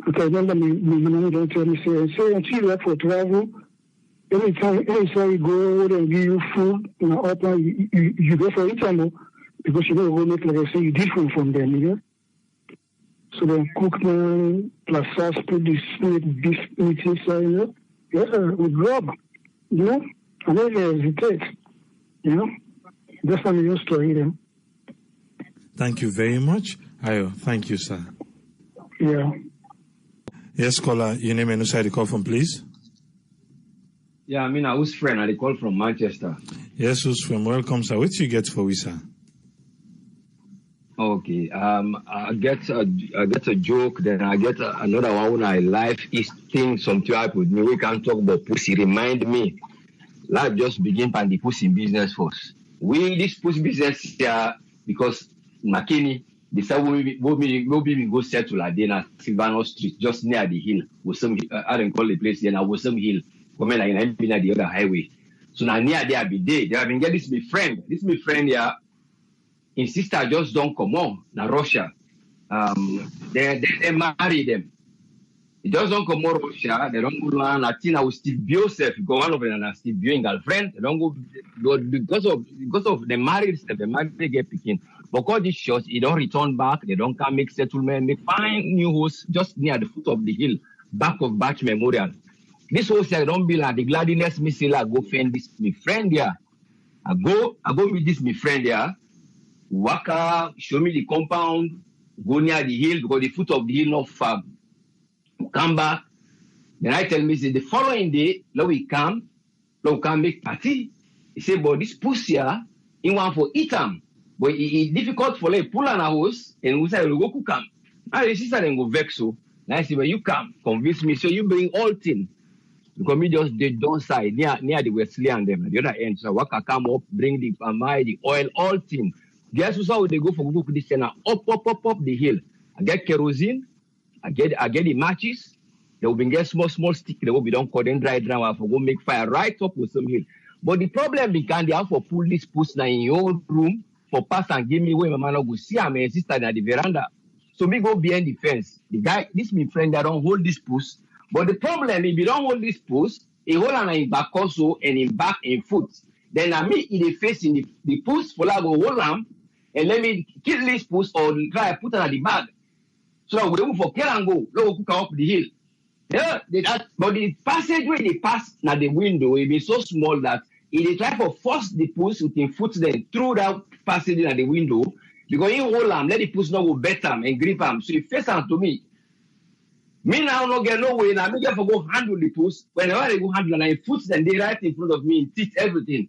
Because I remember my mom don't tell me, say, until you have for travel, anytime you go and give you food, you go for it, because you don't go make like I say, you different from them, So then cook them, plus sauce, put this beef meat inside, with rub, and then they hesitate, That's how we used to eat them. Thank you very much. Ayo, thank you, sir. Yeah. Yes, caller, your name and who side the call from, please? Yeah, who's friend? I call from Manchester. Yes, who's friend? Welcome, sir. What you get for we, sir? Okay. I get a joke, then I get another one when I life is thing something up with me. We can talk about pussy. Remind me. Life just begin by the pussy business first. This pussy business here because McKinney decided we go settle at Dana Silvano Street, just near the hill. With some I don't call the place then I was some hill. Coming like at the other highway. So now near there be day. They have been get this my friend. This my friend here. His sister just don't come on. Now Russia. They marry them. It just don't come on Russia. They don't go on Latina with Steve Biosef. Go one of them and Steve Bio girlfriend. They don't go because of the married stuff. The married get picking. Because this short, it don't return back. They don't come make settlement. Make fine new house just near the foot of the hill, back of Batch Memorial. This house here don't be like the gladiness missile. I go find this my friend here. I go with this my friend here. Waka, show me the compound, go near the hill because the foot of the hill not far. Come back. Then I tell me, say the following day, now we come make party. He say, but this pussy here, he want for eat them. But it's difficult for like pull on a house and we say, we go cook them. Now the sister then go vex so. Now I say, well, you come, convince me. So you bring all things. Because me just the downside near the Wesley and them at the other end. So Waka come up, bring the amai, the oil, all things. Guess who's how they go for cook this and up the hill. I get kerosene, I get the matches. They will be get small stick. They will be done cut and dry down for go make fire right up with some hill. But the problem began they have for pull this puss now in your room for pass and give me where my man go see my sister at the veranda. So me go behind the fence. The guy, this my friend, that don't hold this puss. But the problem, if you don't hold this puss, he hold on in back also and in back and foot. Then I me in the face in the puss for like go hold am and let me kill this puss or try put it at the bag. So that we move for kill and go, low cook up the hill. Yeah, but the passageway they pass at the window it be so small that if they try to force the puss with him foot then through that passage at the window, because he hold am, let the puss not go bet am and grip am. So he face am to me. Me now no get no way. Now me get for go handle the puss. Whenever they go handle and I foot them, they right in front of me, teach everything.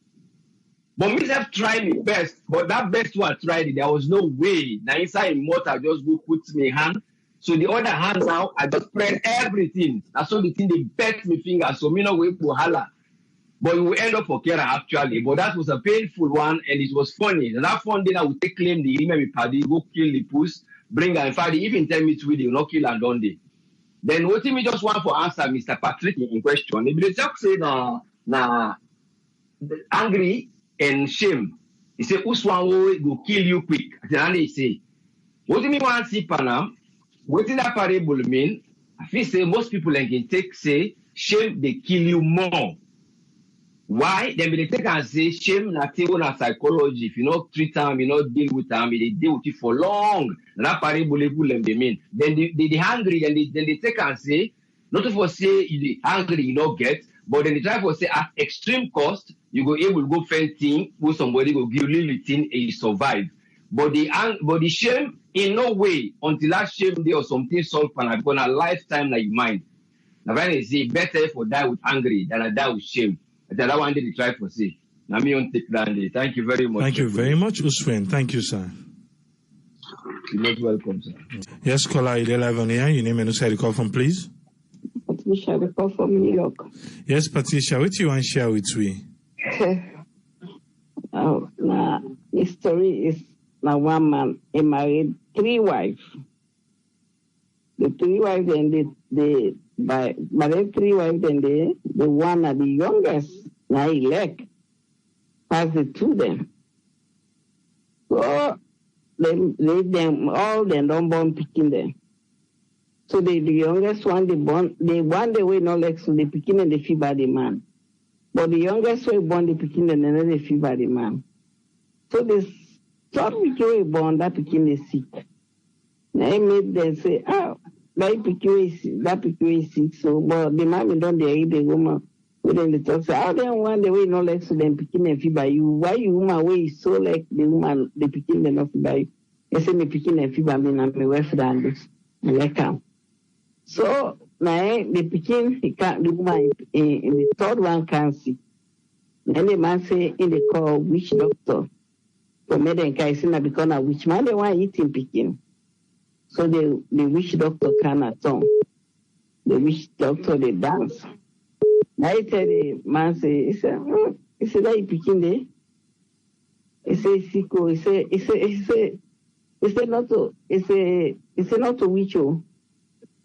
But me have tried my best. But that best one I tried it. There was no way. Now inside motor, I just go put my hand. So the other hand now, I just spread everything. That's all the thing they bet me finger. So me no way to holler. But we will end up for Kera actually. But that was a painful one and it was funny. And that fun day I would take claim the email with Paddy, go kill the puss, bring her. In fact, even tell me to they will not kill her done day. Then what me just want for answer Mr. Patrick in question. If they just say na angry and shame, he say who's one way go kill you quick. And they say, what do me want to see Panam? What in that parable mean? I feel say most people can take say shame they kill you more. Why? Then they take and say shame na thing on psychology. If you not treat them, you not deal with them, they deal with it for long. That parable they mean. Then they hungry, then they take and say, not for say you hungry, you not get, but then they try to say at extreme cost, you go able to go find thing where somebody go give little thing and you survive. But the shame in no way until that shame day or something solved and because a lifetime like mind. Now when they say better for die with angry than I die with shame. That one they try to say. Now me on take that day. Thank you very much. Thank you very much, Uswen. Thank you, sir. You're most welcome, sir. Yes, caller, you're live on here. Your name and who call from, please. Patricia, the call from New York. Yes, Patricia, what you want to share with me? Now, the story is now one man, he married 3 wives. The 3 wives, and by the 3 wives, and the one of the youngest, now elect, passed it to them. So they them all them don't born picking them. So the youngest one they one the way no like so they picking and they feel by the man. But the youngest way born the picking and then they feel by the man. So this third week way born that picking is sick. Now I made them say, that picking is sick. So but the man don't they the woman. Then they talk say, then one the way no like so then picking and feel by you. Why you woman way is so like the woman the picking and not by you. I say me picking and feel by me and my wife than this. I like him. So now the picking he can't the woman in the third one can't see. Then the man say in the call witch doctor. For me then can see because a witch man they want eating picking. So the witch doctor cannot tongue. The witch doctor they dance. Now I tell the man say he said that he picking there. He say sicko. He say not to witch you.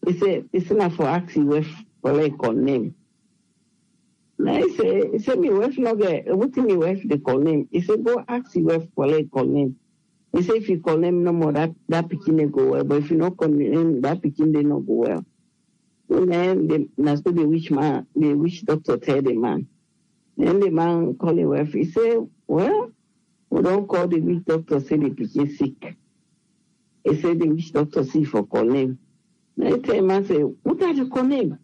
He say not for asking wife for like call name. Now he say me wife not get what me wife they call name. He say go ask your wife for like call name. He say if you call name no more that picking they go well, but if you not call name that picking they not go well. So then the witch doctor tell the man. Then the man call his wife. He say, well, we don't call the witch doctor say the picking sick. He said the witch doctor see for call name. Then I tell him, I say, what are you call name?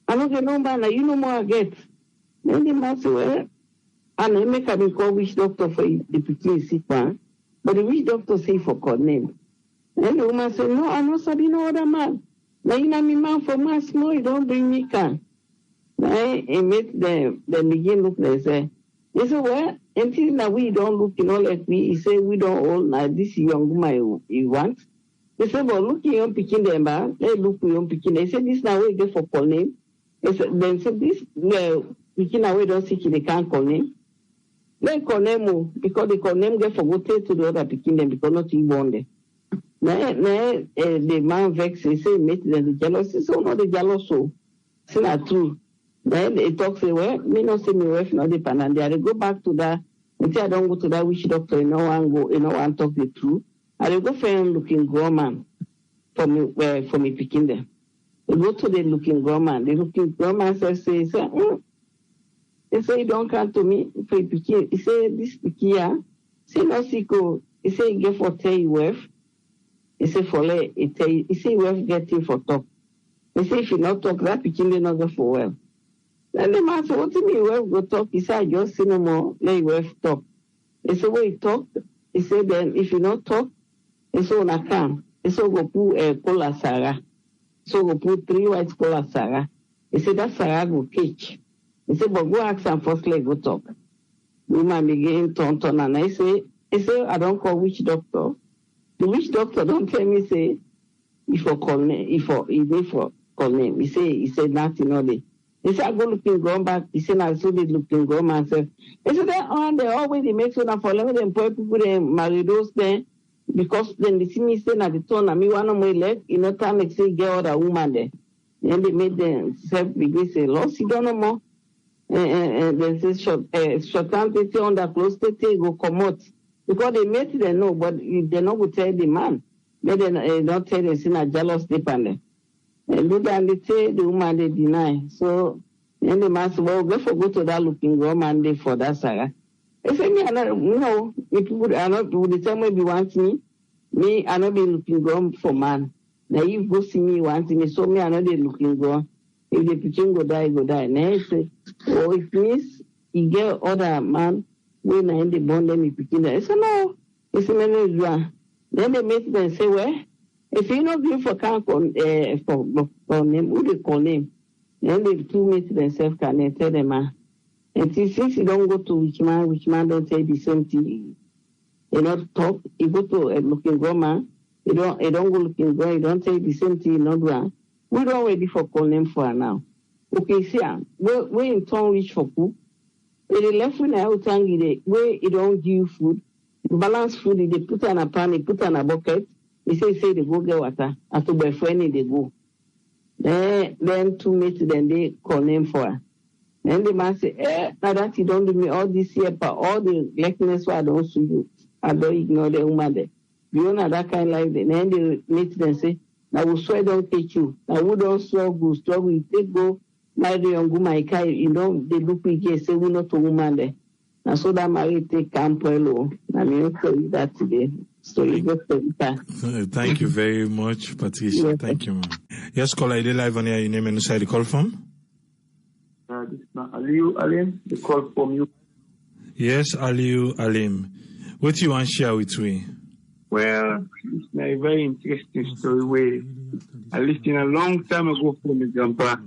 I don't get no man, you know more I get. Then the man say, well, and I make a call witch doctor for the picking sick man. But the witch doctor say for call name. Then the woman say, no, I don't sabi no other man. Now you know me man for my small, you don't bring me can. Now I make them begin look they say. They say, well, until now we don't look, like me. He say we don't all now this young woman you want. They say, but look young picking them back. They look young picking. They say this now we get for call name. They say this picking away don't see they can't call name. They call name because they call name get forgotten to the other picking them because not even born there. The man vex, he say, make them the jealousy. So no, the jealous so. It's not true. Then they talk, say, well, me not say me wife not dependent. They go back to that. Until I don't go to that witch doctor, you know one talk the truth. I go find looking grandman for me picking them. They go to the looking grandman. The looking grandman say, He say, don't come to me for pikin. He say, this pikin, say no sicko. He say, he get for tell you wife. He say, for lay, he tell you. He say, wife get him for talk. He say, if you not talk, that pikin they not go for well. Then the man say, what do you mean wife go talk? He say, I just see no more, let wife talk. He say, when he talk, he say, then if you not talk, he say, when I come, he say, go put cola Sarah. So go put 3 white cola Sarah. He say, that Sarah go catch. He said, but go ask him first, let go talk. The woman begin turn, and I say, I don't call witch doctor. The witch doctor don't tell me, say, if for call name, if for call name. He said, nothing, no day. He said, I go looking go back. He said, I saw the looking go myself. He said, they always make sure that for them poor people, they marry those there, because then they see me saying at the turn, and me one of my leg, time they say, get other woman there. Then they made themselves begin say, lost, you don't know more. And they say short time they say on the close they go come out because they made them know, but they not go tell the man. They not tell them say a jealous dependent. And they say the woman they deny. So then the man say, well, go to that looking woman day for that Sarah. They say me I not if people are not the same way you want me I not be looking girl for man. Now you go see me want me, so me I not be looking girl. If the pigeon go die, go die. Now he say, oh, if means he get other man when I the bond them he picking there. I say no. He say no. Then they make them say, well, if you not going for can't for name, who they call name? Then they two meet themselves can tell them and since you don't go to which man don't say the same thing. You not talk. You go to a looking woman. You don't go looking girl. You don't say the same thing. Not one. We don't ready for call name for her now. Okay, see, we in town reach for cook. They left when I out hang where you don't give food, balance food, they put on a pan, they put on a bucket. They say they go get water. After boyfriend they go. Then 2 mates, then they call name for her. Then the man say, now that you don't do me all this year, but all the likeness why I don't sue you. I don't ignore the woman there. You know that kind of life. Then they meet them say, now we swear don't take you. Now we don't struggle. You take go marry young woman. You know, they look again, say we not a woman there. Now so that marry take Campbell. I mean, I'll tell you that today. So you go to that. Thank you very much, Patricia. Yes. Thank you, ma'am. Yes, caller, I did live on here. Your name and inside the call from? This is Aliu Alim. The call from you. Yes, Aliu Alim. What you want to share with me? Well, it's a very interesting story. I listened a long time ago from the grandpa,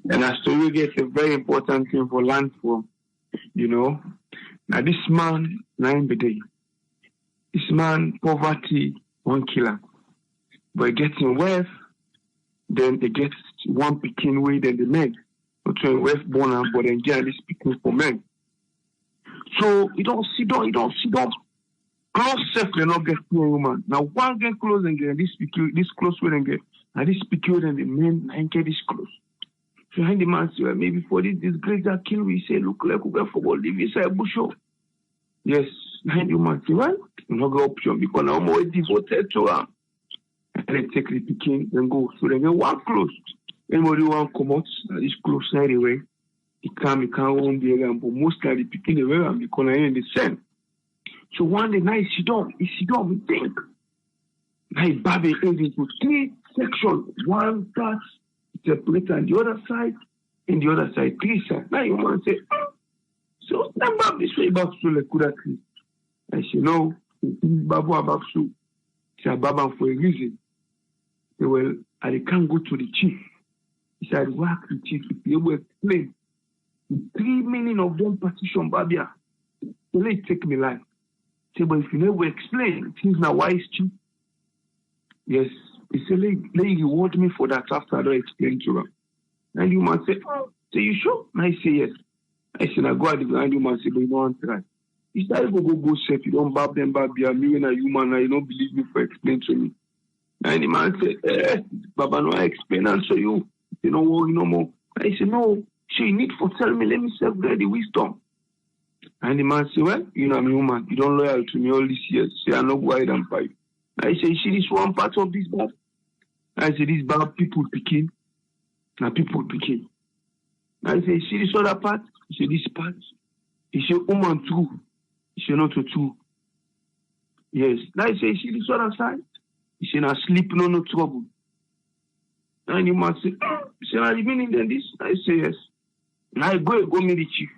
and a story gets a very important thing for land for, you know. Now this man, 9 day. This man, poverty, one killer. But getting wealth, then they get one picking way, then the men. Not wealth born, but then get this picking for men. So you don't sit down. Close self they not get to a woman. Now one get close and get this close way and get and this picture and the men and get this close. So when the man say, well, maybe for this great that kill we say look like we for go live inside bush. Yes, and the man say, well, no go option because I'm more devoted to her. And they take the picking and go. So they get one close. Anybody want come out this close anyway. He can't own the area, but most of the picking the way because I ain't the same. So one day night he sit down, we think. Now he babble into 3 sections. One part separate on the other side, and the other side 3 sides. Now you want to say, so that this way back to the Kudaki. I say, no, Babu Abaksu. It's a Baba for a reason. Say, well, I can't go to the chief. He said, work the chief to be able to explain the 3 meaning of one partition, Babia. So let it take me life. Say, but if you never explain, things now why is chief. Yes, he said, let reward me for that after I don't explain to her. And you must say, oh, say you sure? And I say yes. I said, I go at the ground, you must say, but you don't try. He said, go safe. You don't bab them, be a million a human, and you don't believe me for explain to me. And the man said, Baba, no, I explain answer you. You don't worry no more. I said, no, so you need for tell me, let me self get the wisdom. And the man said, well, you know I'm a human. You don't loyal to me all these years. Say, I'm not wide and fight. I said, you see this one part of this bad? I said, this bad people picking. Now people picking. I said, you see this other part? He said, this part. He said, woman true. He said, not true. Yes. Now he said, you see this other side? He said, now sleep, no trouble. And the man said, he said, are you meaning than this? I said, yes. Now I go meet the chief.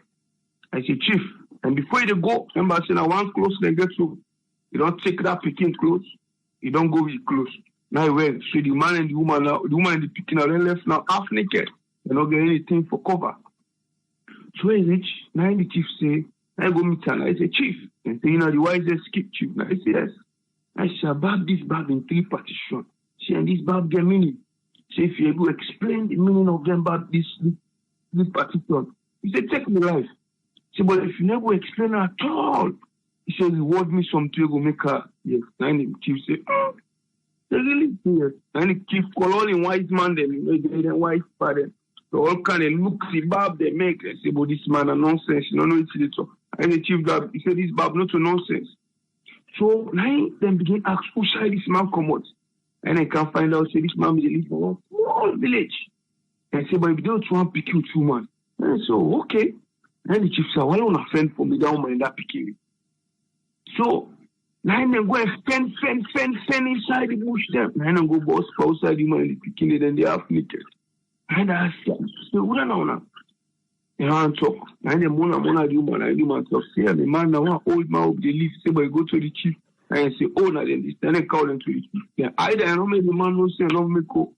I said, chief. And before you go, remember I said, I want clothes, then get to. You don't take that picking clothes. You don't go with clothes. Now I went. So the man and the woman and the picking are then left now half naked. They're not getting anything for cover. So I reach. Now the chief say, I go meet her. I say, chief. And say, you know, the wisest skip chief. Now I say, yes. I say, I bab this bab in 3 partitions. See, and this bab get meaning. Say, if you able to explain the meaning of them bab this partition. He said, take me life. Say, but if you never explain at all, he said, reward me something to go make her. Yes. And the chief say, oh, they really yes. And the chief call all the wise man them, you know, the wise father. So all kind of looks the bab they make. They say, but this man a nonsense. You don't know it's so. And the chief bab, he said, this bab not a nonsense. So now them begin ask who side this man come out. And I can find out say this man is live in one small village. And I say, but if they don't want to pick you 2 man. And so okay. And the chief said, why don't I fend for me down man in that picking? So now they go and fend inside the bush them. Now they go boss outside the man in the picking, then they have naked. And I said, so what now? And I talk. And the mona the woman and the man talk. Say, the man now old man of the leaf. Say, but go to the chief. And I say, oh, now then this. Then I call them to the chief. Then either I don't make the man no say, no make go.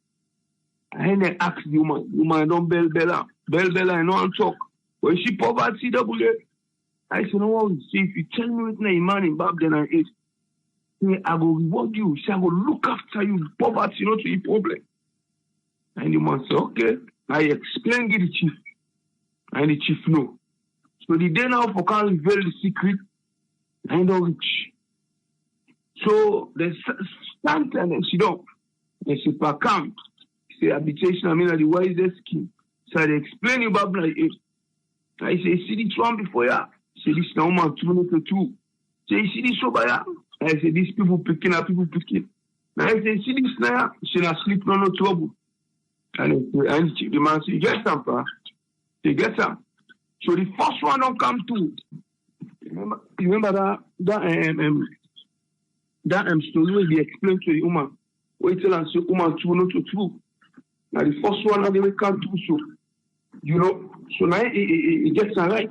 And I ask the woman don't bell Bella, and no talk. When she poverty double it. I said, no one see if you tell me with a man in Bab, then I eat. I go reward you. Say, I go look after you. Poverty, not to your problem. And the man said, okay. I explain to the chief. And the chief know. So the day now for can reveal the secret, I don't reach. So they stand and they sit down. They say, per camp. Say, habitation, I mean, the wisest king. So they explain about like it. I say, see this one before ya. Say, this now man 2 2. Say, see this over ya. I say, these people picking up, people picking. Now I say, see this now. Say, I sleep, no trouble. And the man say, get some, pa. They get some. So the first one don't come to. Remember that story where they explain to the woman. Wait till I say, woman 2 not 2. Now the first one, they will come to so. You know, so now he gets it right.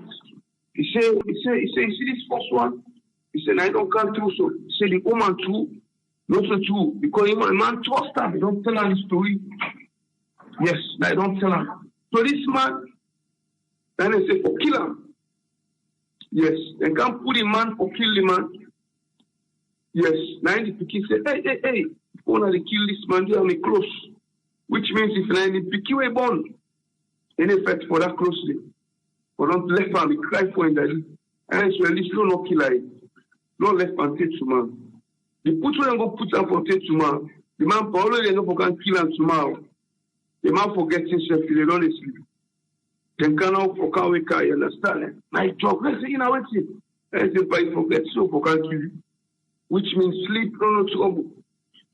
He say, see this first one? He said, I don't come through, so he said, the woman 2, not so 2, because the man trust her, they don't tell her the story. Yes, I don't tell her. So this man, then they say, for kill him. Yes, they can't put the man for kill the man. Yes, now the picky say, hey, when they kill this man, they have me close. Which means if the picky way born, in effect for that closely. For not left hand, we cry for him that and so at least no kill it. No left hand take to man. The put when go put him for take to man. The man probably they no can kill him tomorrow. The man forgets himself, they don't sleep. Then can now for can wake up, you understand? My job, let's say, you know what's it? I say, but I forget so for can kill you. Which means sleep, no trouble.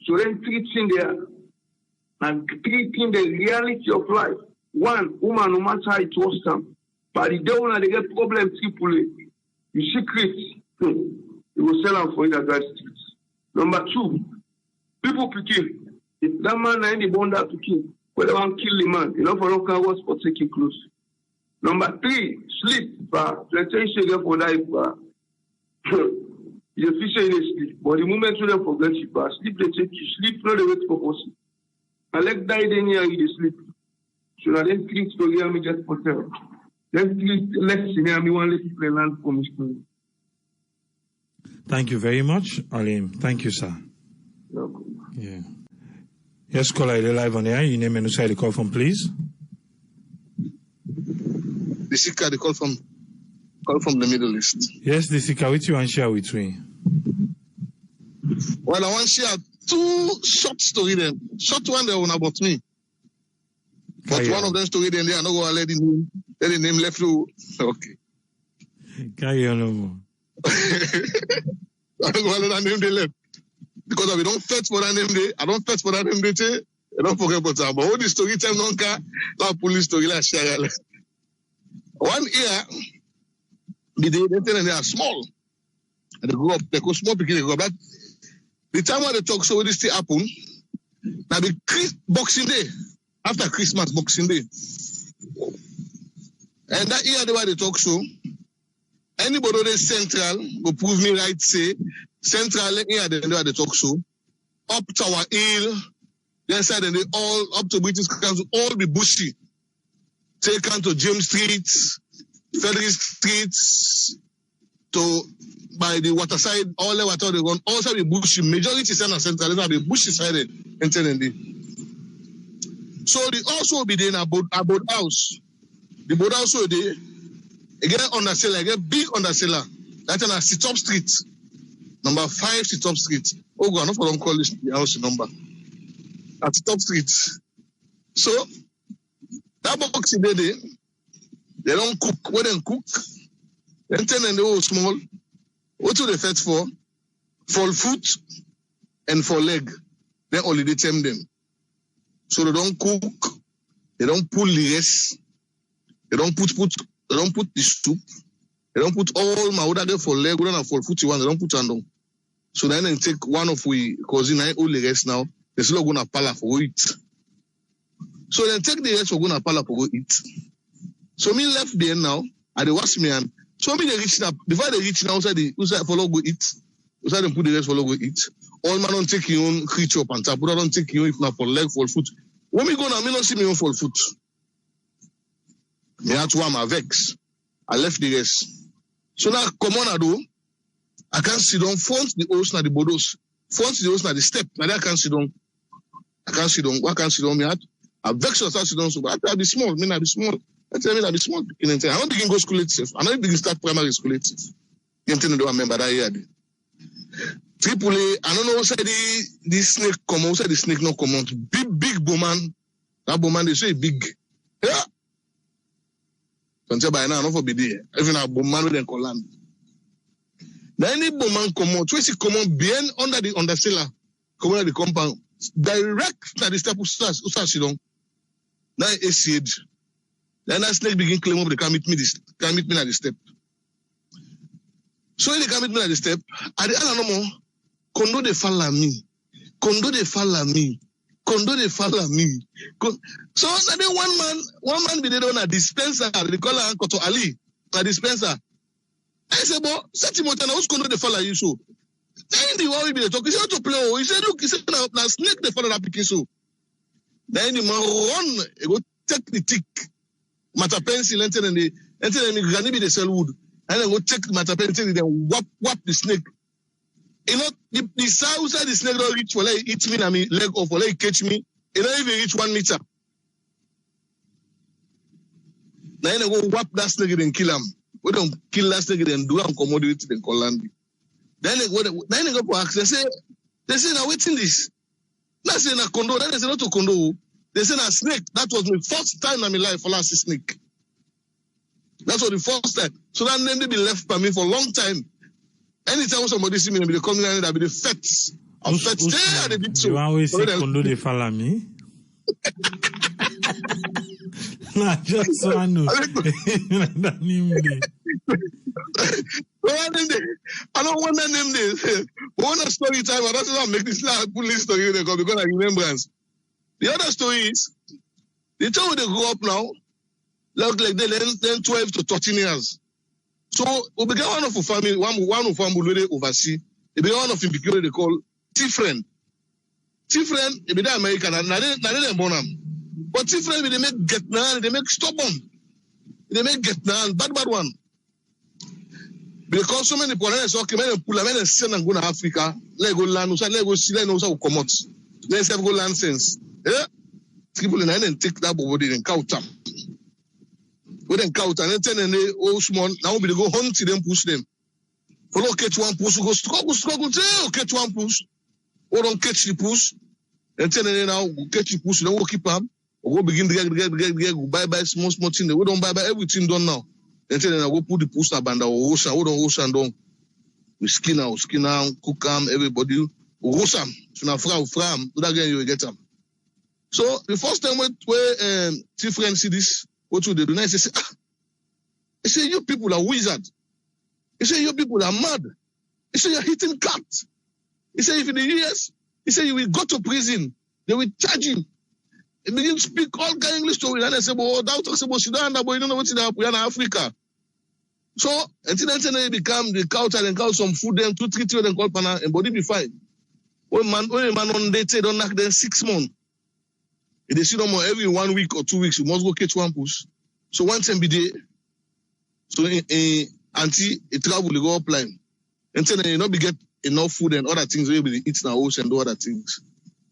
So then treating there and treating the reality of life. One, woman, no matter how it was them, but the day when they get problems, people, you secret, you will sell them for you at that street. Number 2, people picking. If that man ain't the bond that picking, when they want to kill the man, you know, for no can was for taking clothes. Number 3, sleep, but let's say you get for that, you fish in sleep, but the moment you don't forget you, but sleep, they take you, sleep, no, they wait for person. I like die then here, you sleep. So now let's treat story me just for tell. Let's see me one little play land for me. Thank you very much, Alim. Thank you, sir. Yeah. Yes, caller, you're live on air. Your name and who the call from, please. The Sika, they call from the Middle East. Yes, the Sika, with you and share with me. Well, I want to share 2 short stories then. Short one they one about me. But one of them story then they are not going to let the name left through. Okay. Carry on no more. I don't want to let that name they left. Because if we don't fetch for that name they, I don't fetch for that name they say, I don't forget about that. But all the story time don't care, that police story like share. 1 year, they are small. And they grow up, they go small, they grow up. But the time when they talk, so this still happen. Now the Boxing Day, after Christmas, Boxing Day. And that year, the way they talk so, anybody that Central go prove me right, say, Central here, they know they talk so, up Tower Hill, then side and they all, up to British Council, all be bushy. Take on to James Street, Frederick Street, to by the waterside, all the water they run, also be bushy. Majority center Central, they be bushy side internally. So they also be there about house. The boat also there. Again underseller, again big underseller. That's on a Sit-Up Street. Number 5 Sit-Up Street. Oh God, not for them call this the house number. At Sit-Up Street. So that box in there, they don't cook. When they cook, then turn and they all small. What do they fetch for? For foot and for leg. Then only they tame them. So they don't cook, they don't pull the rest, they don't put the soup, they don't put all my other for leg, we don't have for foot one, they don't put on. So then they take one of we cousin I all the rest now, they still gonna pala for eat. So they take the rest for gonna pala for go eat. So me left there now, and they wash me and so me they reach now, before they reach now, outside follow go eat, outside they put the rest follow go eat. All man don't take your own creature up and tap, but don't take your own if not for leg, for foot. When we go now, me not see me own for foot. Me had to my vex. I left the rest. So now come on I do. I can't sit down, front the host na the bodos, front the host na the step. Now I can't sit down. I can't sit down. Why can't sit down? Me had I vex yourself sit down so but I be small, me not be small. I tell me I be small. I don't begin go school itself. I don't begin start primary school itself. You don't remember that year. Triple A, I don't know who said the snake come out, who said the snake not come out. Big bowman. That bowman, they say big. Yeah. Until by now, not for be there. Even a bowman with them call land. Now any bowman come out, where he come out behind under the underseller, come out the compound, direct to the step who starts down. Now it's age. Then that snake begin claim up, they can't meet me at the step. So they can't meet me at the step. At the end of no more, Kondo they follow me. Kondo they follow me. Kondo they follow me. So then one man be there on a dispenser. They call her Uncle to Ali. A dispenser. I said, but set him out and who's Kondo they follow you so? Then the one we be talking. He said to play. He said, look, he said now snake they follow that picking so. Then the man run. He go take the tick. Matter pencil enter and the granny be the sell wood. And then go take the matter pencil and then whap the snake. You know, the size of the snake don't reach for like eat me and me leg or for like catch me. It don't even reach 1 meter. Now they go whap that snake and kill him. We don't kill that snake and do and commodity then call land. Then they go for accident. They say now waiting this. Not saying a condo, then they say not a condo. They say a snake. That was my first time in my life for last snake. That's what the first time. So then they be left by me for a long time. Anytime somebody see me, they be coming in, they be the fets. I'm fets there, they did so. You always say condo they follow me. Nah, just so I know. I don't want that name there. But one story time, I don't make this police story because I remembrance. The other story is, the time they grow up now, like they then 12 to 13 years. So we began one of a family, one of family oversee. They began one of them because they call T-friend. T-friend, they be the American, and they born them. But T-friend, they make get now, they make stubborn. They make get now, bad one. Because so many people, so okay, many pull, many send and go to Africa. Let go land, let go see, let go so come out. Let's have go land sense. Yeah, people in and take that body and count them. We then count and then tell them they small. Now we go hunt them, push them. Follow catch one push, go struggle. Say catch one push, or don't catch the push. And tell them now catch the push. Then we keep them. We go begin to get buy small thing. We don't buy everything done now. Then tell them go put the push na banda or ocean. We don't ocean down. We skin out, cook them. Everybody roast them. So now fry them. Do that again, you will get them. So the first time we T-friend see this. What do they do? Now they say, He said, you people are wizards. He said, you people are mad. He said, you're hitting cats. He said, if in the US, he said, you will go to prison. They will charge you. He began to speak all kind of English stories. And I said, well, that talks about Sudan, but you don't know what's in Africa. So, until then, they become the couch and call some food, them 2-3 days, and call pana, and body be fine. When a man on date, don't knock them 6 months. If they see no more every 1 week or 2 weeks, you must go catch one push. So, one time be there. So, auntie, a travel, they go upline. And then you not be get enough food and other things, maybe they eat in the house and do other things.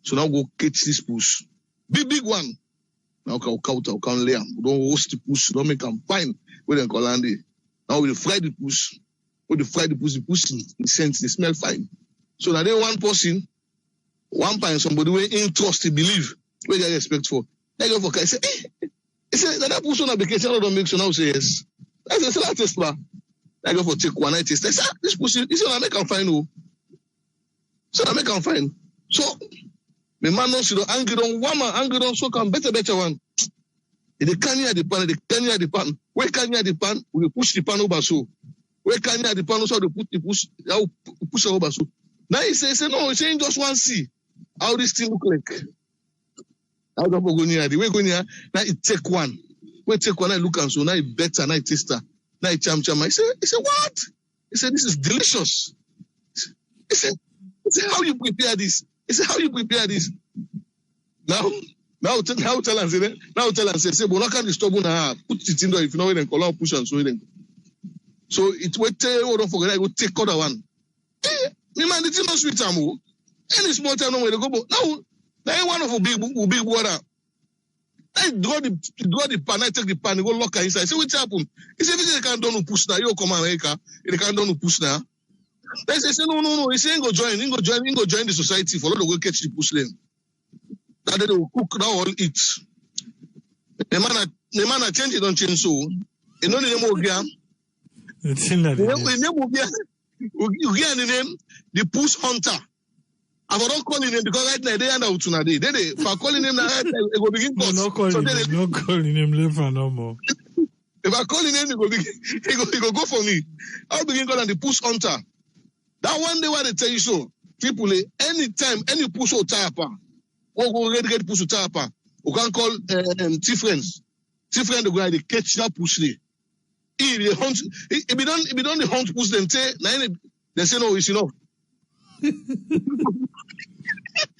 So now go catch this push. Big one. Now can lay them. Don't roast the push, don't make them fine. When they call Andy. Now we fry the push. When they fry the push in sense, they smell fine. So now they one person, one pint, somebody we in trust to believe, where they respect for. They go for I say, he said, that push on a vacation, I don't make so now say yes. I say, that's test bar. I go for take one night test. I say, this pussy, he said, I make him fine. Oh. So I make him fine. So, the man knows you don't angry on one man, angry on so can better one. If they can hear the pan, Where can you hear the pan? We push the pan over so. Where can you hear the pan? So they put the push over so. Now he say no, he's saying just one see how this thing look like. How the go near the way go near. Now it take one. We take one, I look and so now it better, now it taster. Now it cham. He said, what? He said, this is delicious. He said, how you prepare this? He said, how you prepare this? Now tell and say, but not can disturb now. Put it in there if you know where they call push and so then. So it will tell don't forget I go take other one. Me man, it's not sweet amu. Any small time no where they go. Now one of a big water. I draw the pan, I take the pan, I go lock her inside. Say what happened? He said, they can't do no push now. You come America, they can't do no push now. They say, no. He say, go join the society for all the go catch the push lane. That they will cook, now all eat. The man change it, don't change so. You know the name of Gia? You get the name, the push hunter. I don't call him because right now they are out today. If I call him now, it will begin to no calling him left no more. If I call him, he go go for me. I'll begin calling the push hunter. That one day why they tell you so, people, anytime, any push or tapa, or go get push or tapa, you can call T-friends. T-friends, the guy, they catch that push there. If we don't the hunt push them, they say no, it's enough.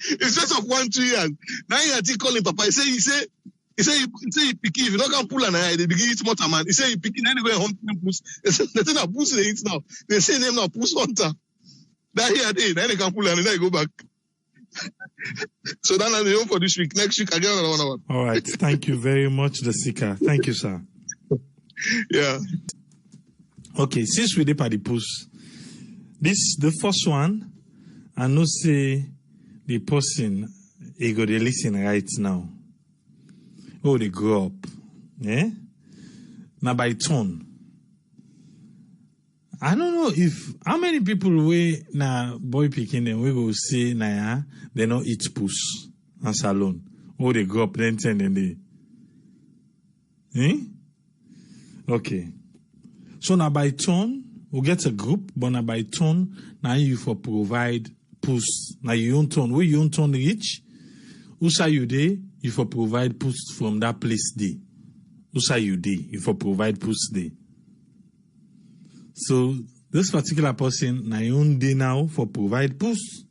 It's just of 1-2 years. Now he calling Papa. He say he picky. If you don't can pull an eye, they begin eat motor man. He say he picking anywhere hunting push. They say that push they eat now. They say them now push hunter. That here then they can pull and then they go back. So that's the home for this week. Next week again another one. All right. Thank you very much, the seeker. Thank you, sir. Yeah. Okay, since we did at the push, this the first one. I know say the person he go to listen right now. Oh, they grow up. Yeah? Now by turn. I don't know if how many people we na boy picking them we go say na they not eat puss and salon. Oh, they grow up then they. Okay. So now by turn, we get a group, but now by turn, now you for provide puss. Now you own turn. Where you own turn reach? Usa you dey, you for provide puss from that place dey. Usa you dey, you for provide puss dey. So this particular person, now you own day now for provide puss.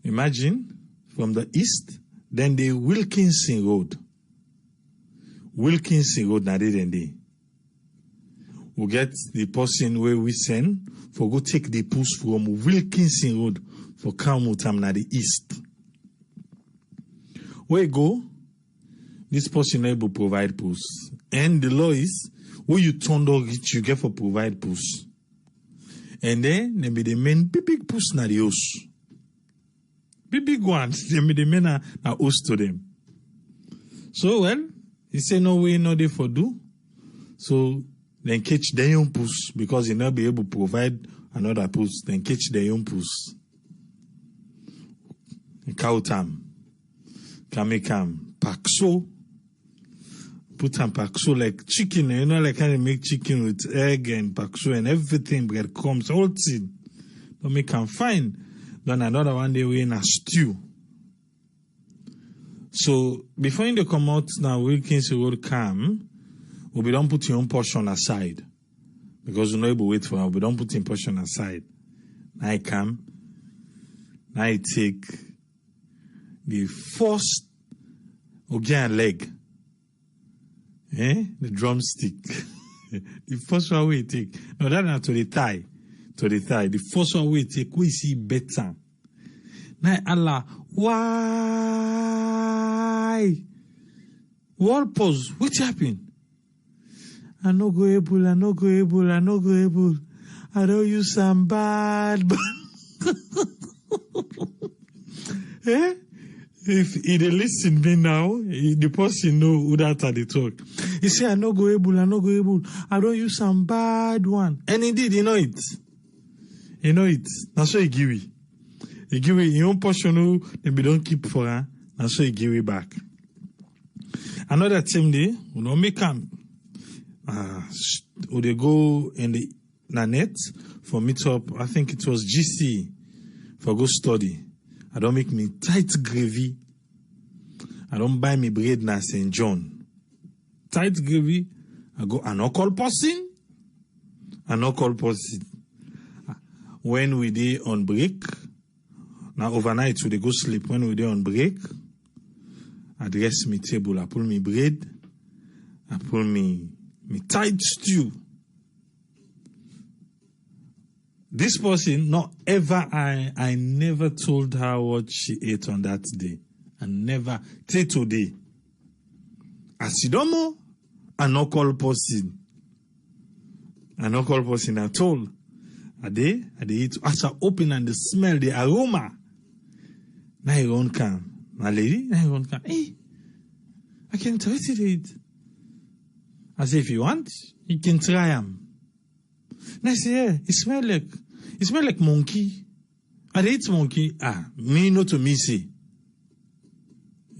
Imagine from the east, then the Wilkinson Road. Wilkinson Road, now they. We get the person where we send for go take the puss from Wilkinson Road for Kamutam na the east. Where you go, this person able provide puss. And the law is where you turn dog it you get for provide puss. And then they be the main big puss na the house. Big ones, they be the men na host to them. So well, he say no way, no day for do. So then catch their own puss because he not be able to provide another puss. Then catch their own puss. Kautam, Kamikam, Pakso, put on pakso like chicken, you know, like how they make chicken with egg and pakso and everything, breadcrumbs, all thing. Don't make them fine. Then another one day we in a stew. So before you come out now, Wilkins will come. We don't put your own portion aside because we know able wait for her. We don't put your portion aside. Now I come. Now I take the first again leg. The drumstick. The first one we take. No, that's not to the thigh. To the thigh. The first one we take, we see better. Now Allah, why? Wall pause. What happened? I no go able. I don't use some bad. If he listen me now, the person know who that are the talk. He say, I no go able. I don't use some bad one. And indeed, you know it. That's why he give it. He give it your own portion who they don't keep for her. That's why he give it back. Another thing day, we don't make them. They go in the net for meet up. I think it was GC for go study. I don't make me tight gravy. I don't buy me bread na St. John. Tight gravy. I go an call person. When we dey on break, now overnight we dey go sleep. When we dey on break, I dress me table. I pull me bread. I pull me tight stew. This person, not ever, I never told her what she ate on that day. I never, till today. Asidomo, I no call person. I no call person at all. I eat, as I open and the smell, the aroma. Now you won't come. My lady, now you won't come. Hey, I can try to eat. I say, if you want, you can try them. And I say, yeah, it smell like monkey. I eat monkey. Me not to me say.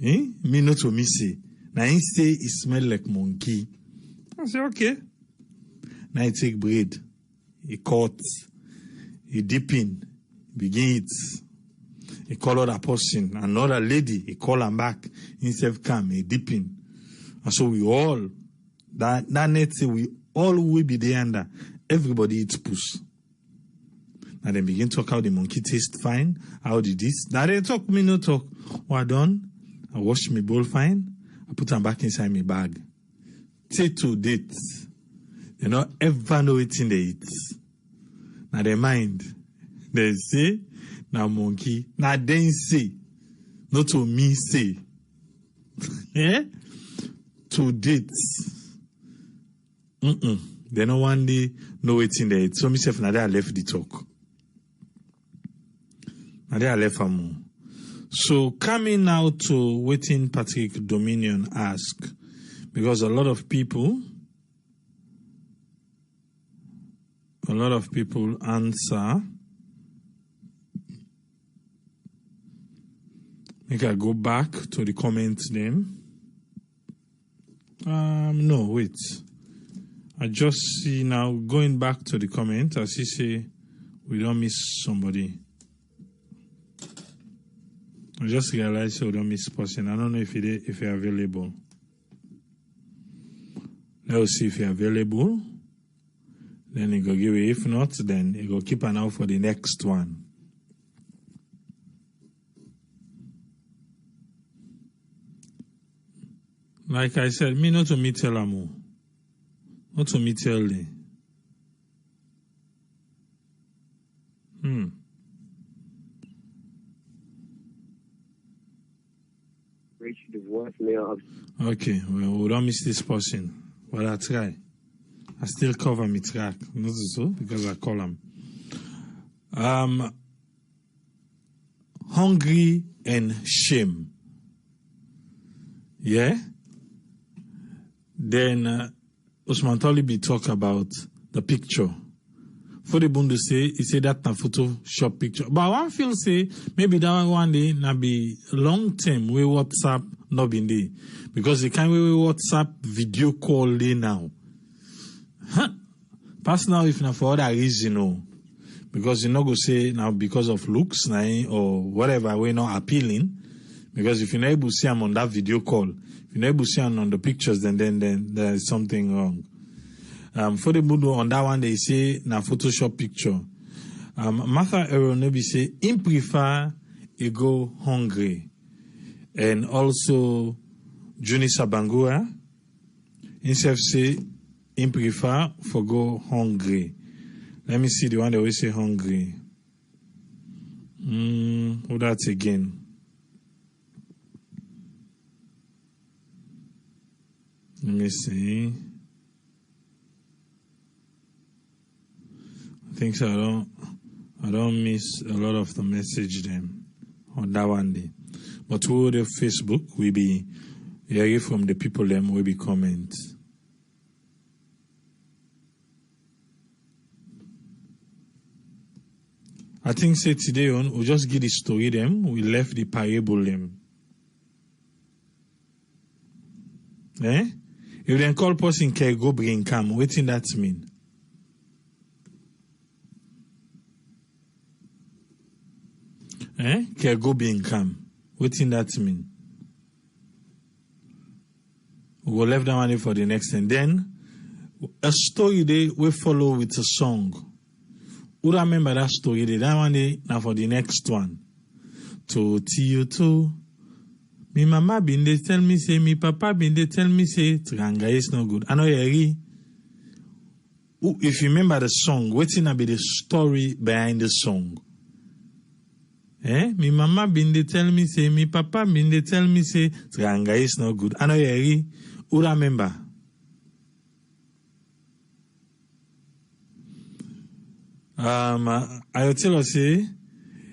Me not to me say. Now he say it smell like monkey. I say, okay. Now I take bread. He cut. He dip in. Begin it. He call other person. Another lady. He call him back. Himself come. He dip in. And so we all, that net say we all will be there under. Everybody eats puss. Now they begin talk how the monkey taste fine. How did this? Now they talk, me no talk. What done? I wash my bowl fine. I put them back inside my bag. Till to date. They don't ever know it in they eat. Now they mind. They say, now monkey. Now they say. Not to me say. Yeah? To date. They no one day know it in there. So myself now I left the talk. Now I left a more. So coming now to waiting Patrick Dominion ask, because a lot of people answer. Make I go back to the comments name. No, wait. I just see now, going back to the comment, I see say, we don't miss somebody. I just realized we don't miss person. I don't know if you're available. Let's see if you're available. Then he go give it. If not, then he go keep an eye for the next one. Like I said, me not to me tell Amo. Not to me tell them. Reach the voicemail. Okay, well, we don't miss this person. But I try. I still cover my track. Not so, because I call him. Hungry and shame. Yeah? Then Usman Tolibi talk about the picture For the bundu say, he say that na Photoshop picture. But one feel say, maybe that one day na be long term we WhatsApp not been there. Because the kind we WhatsApp video call day now. Huh? Pass now if na for other reason, no. Because you not go say now because of looks or whatever, we not appealing. Because if you're not able to see them on that video call, if you're not able to see them on the pictures, then there's something wrong. For the Budo on that one, they say na Photoshop picture. Martha Aronobi say him prefer he go hungry. And also Juni Sabangura himself say him prefer for go hungry. Let me see the one that we say hungry. Who that's again? Let me see. I think so. I don't miss a lot of the message them on that one day. But through the Facebook, we be hearing from the people them will be comment. I think say today on we just give the story them. We left the parable them. Eh? If they call person can go bring come, what in that mean? Can go bring come. What in that mean? We will leave that one for the next and then a story day we follow with a song. Who remember that story day? That one day now for the next one. To you too. Me mama been they tell me say, me papa been they tell me say, Tranga is no good. I know Yeri. If you remember the song, what's in be the story behind the song? Me mama been they tell me say, me papa been they tell me say, Tranga is no good. I know Yeri. Who remember? I tell us say,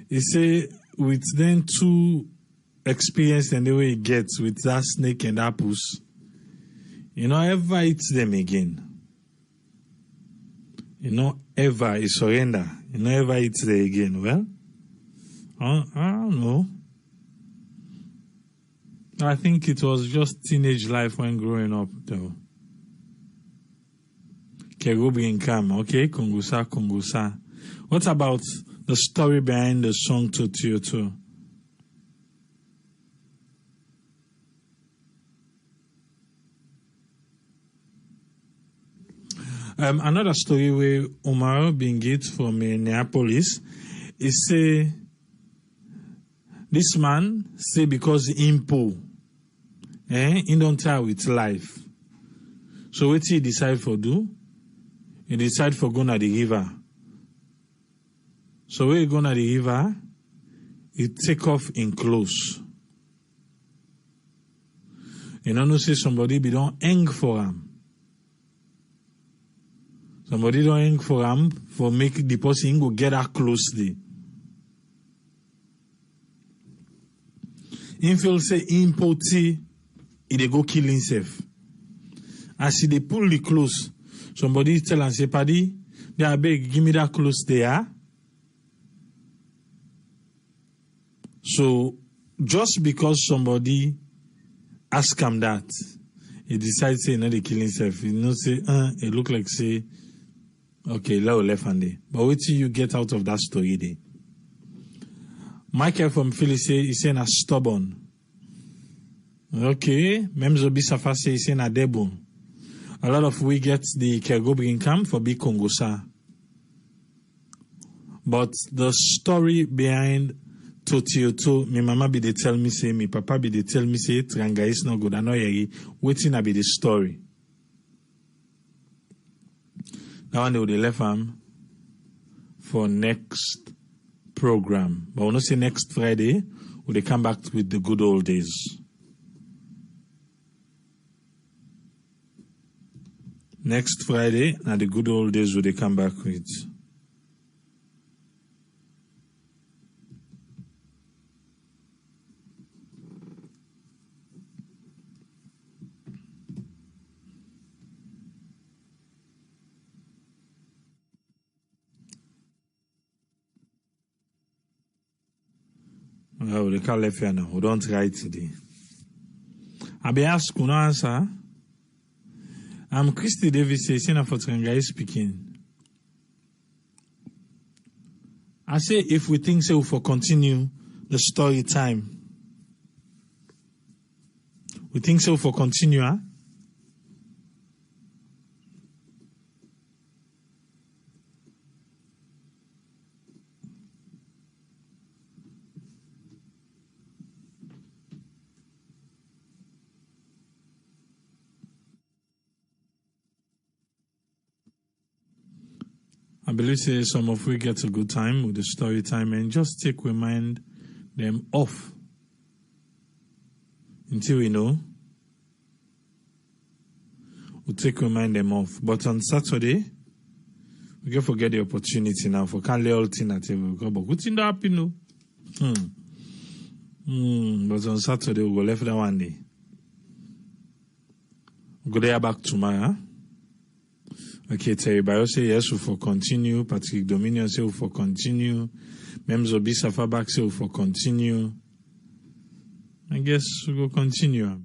he say with them two experience and the way he gets with that snake and apples, you know, ever eat them again. You know, ever he surrender. You know, ever eat them again. Well, I don't know. I think it was just teenage life when growing up, though. Kerubi Income, okay, Kongusa. What about the story behind the song Totioto? Another story where Omar Bingit from Minneapolis is say this man say because impo, he don't try with life. So what he decide for do? He decide for go to the river. So when he go to the river, he take off in clothes. You know, say somebody be don't hang for him. Somebody don't hang for him for make the person go get her closely. Him feel say impoti, he dey go kill himself. As he dey pull the clothes, somebody tell and say, Paddy, they are beg, give me that clothes there. So just because somebody ask him that, he decides say, no, they kill himself. He not say, it look like say, okay, left hand day. But wait till you get out of that story day. Michael from Philly say, he say na stubborn. Okay, Memzo Bisafa say, he say na debon. A lot of we get the Kergobrin camp for big Kongosa. But the story behind Totioto, me mama be they tell me say, me papa be they tell me say, Tranga is not good. I know yeri, waiting a be the story. That one they would left him for next program. But when I say next Friday, will they come back with the good old days? Next Friday, now the good old days will they come back with? Oh, they can't left here now. We don't write today. I be asked, no answer. I'm Christy Davis, saying for Trangai speaking. I say, if we think so, for continue the story time. We think so for continue, huh? I believe say some of we get a good time with the story time and just take remind them off until we know. We'll take remind them off. But on Saturday, we can forget the opportunity now for can't lay all thing at table. But what's in the happy no? But on Saturday we'll go left that one day. We'll go there back tomorrow. Okay, Terry Bayo say yes, we for continue. Patrick Dominion say we for continue. Memzo Bisafa back say we for continue. I guess we go continue.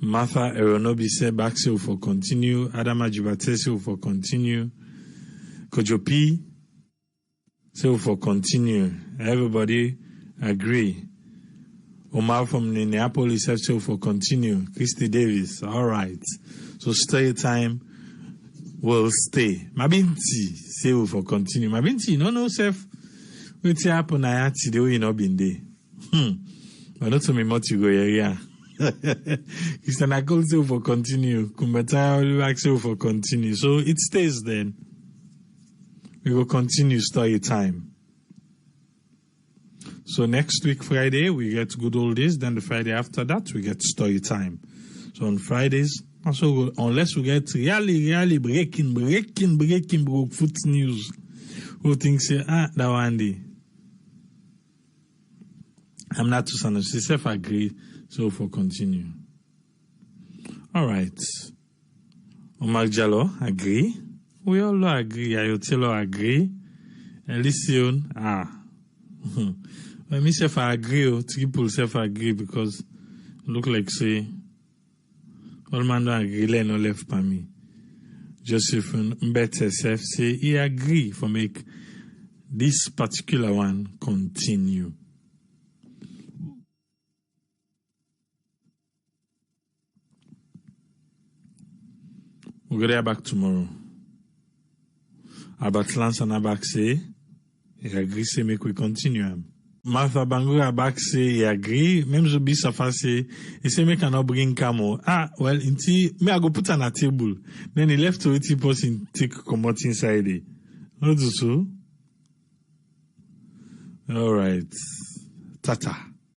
Martha Eronobi say back say we for continue. Adama Jibate say we for continue. Kojopi say we for continue. Everybody agree. Omar from Minneapolis say we for continue. Christy Davis, all right. So stay time. Will stay. Mabinti say we for continue. Mabinti no self. What's happen? I had today we not been there. But not to me much you go here. It's an accord say for continue. Kumbata only say for continue. So it stays then. We will continue story time. So next week Friday we get good old days. Then the Friday after that we get story time. So on Fridays. So unless we get really breaking broke foot news, who thinks say that one day. I'm not too son. She self agree, so for continue. All right. Omar Jallo agree. We all agree. Ayotelo agree. Elysion When me self agree, triple self agree because look like say. All man don't agree, no left for me. Joseph Mbete self say he agree for make this particular one continue. We'll go there back tomorrow. About Lance and Abak say he agree say make we continue. Martha Bangura back say he agree. Même Zobi Safa say he say me cannot bring camo. Well, inti me I go put on a table. Then he left to 80 person take come out inside it. What do so? All right. Tata.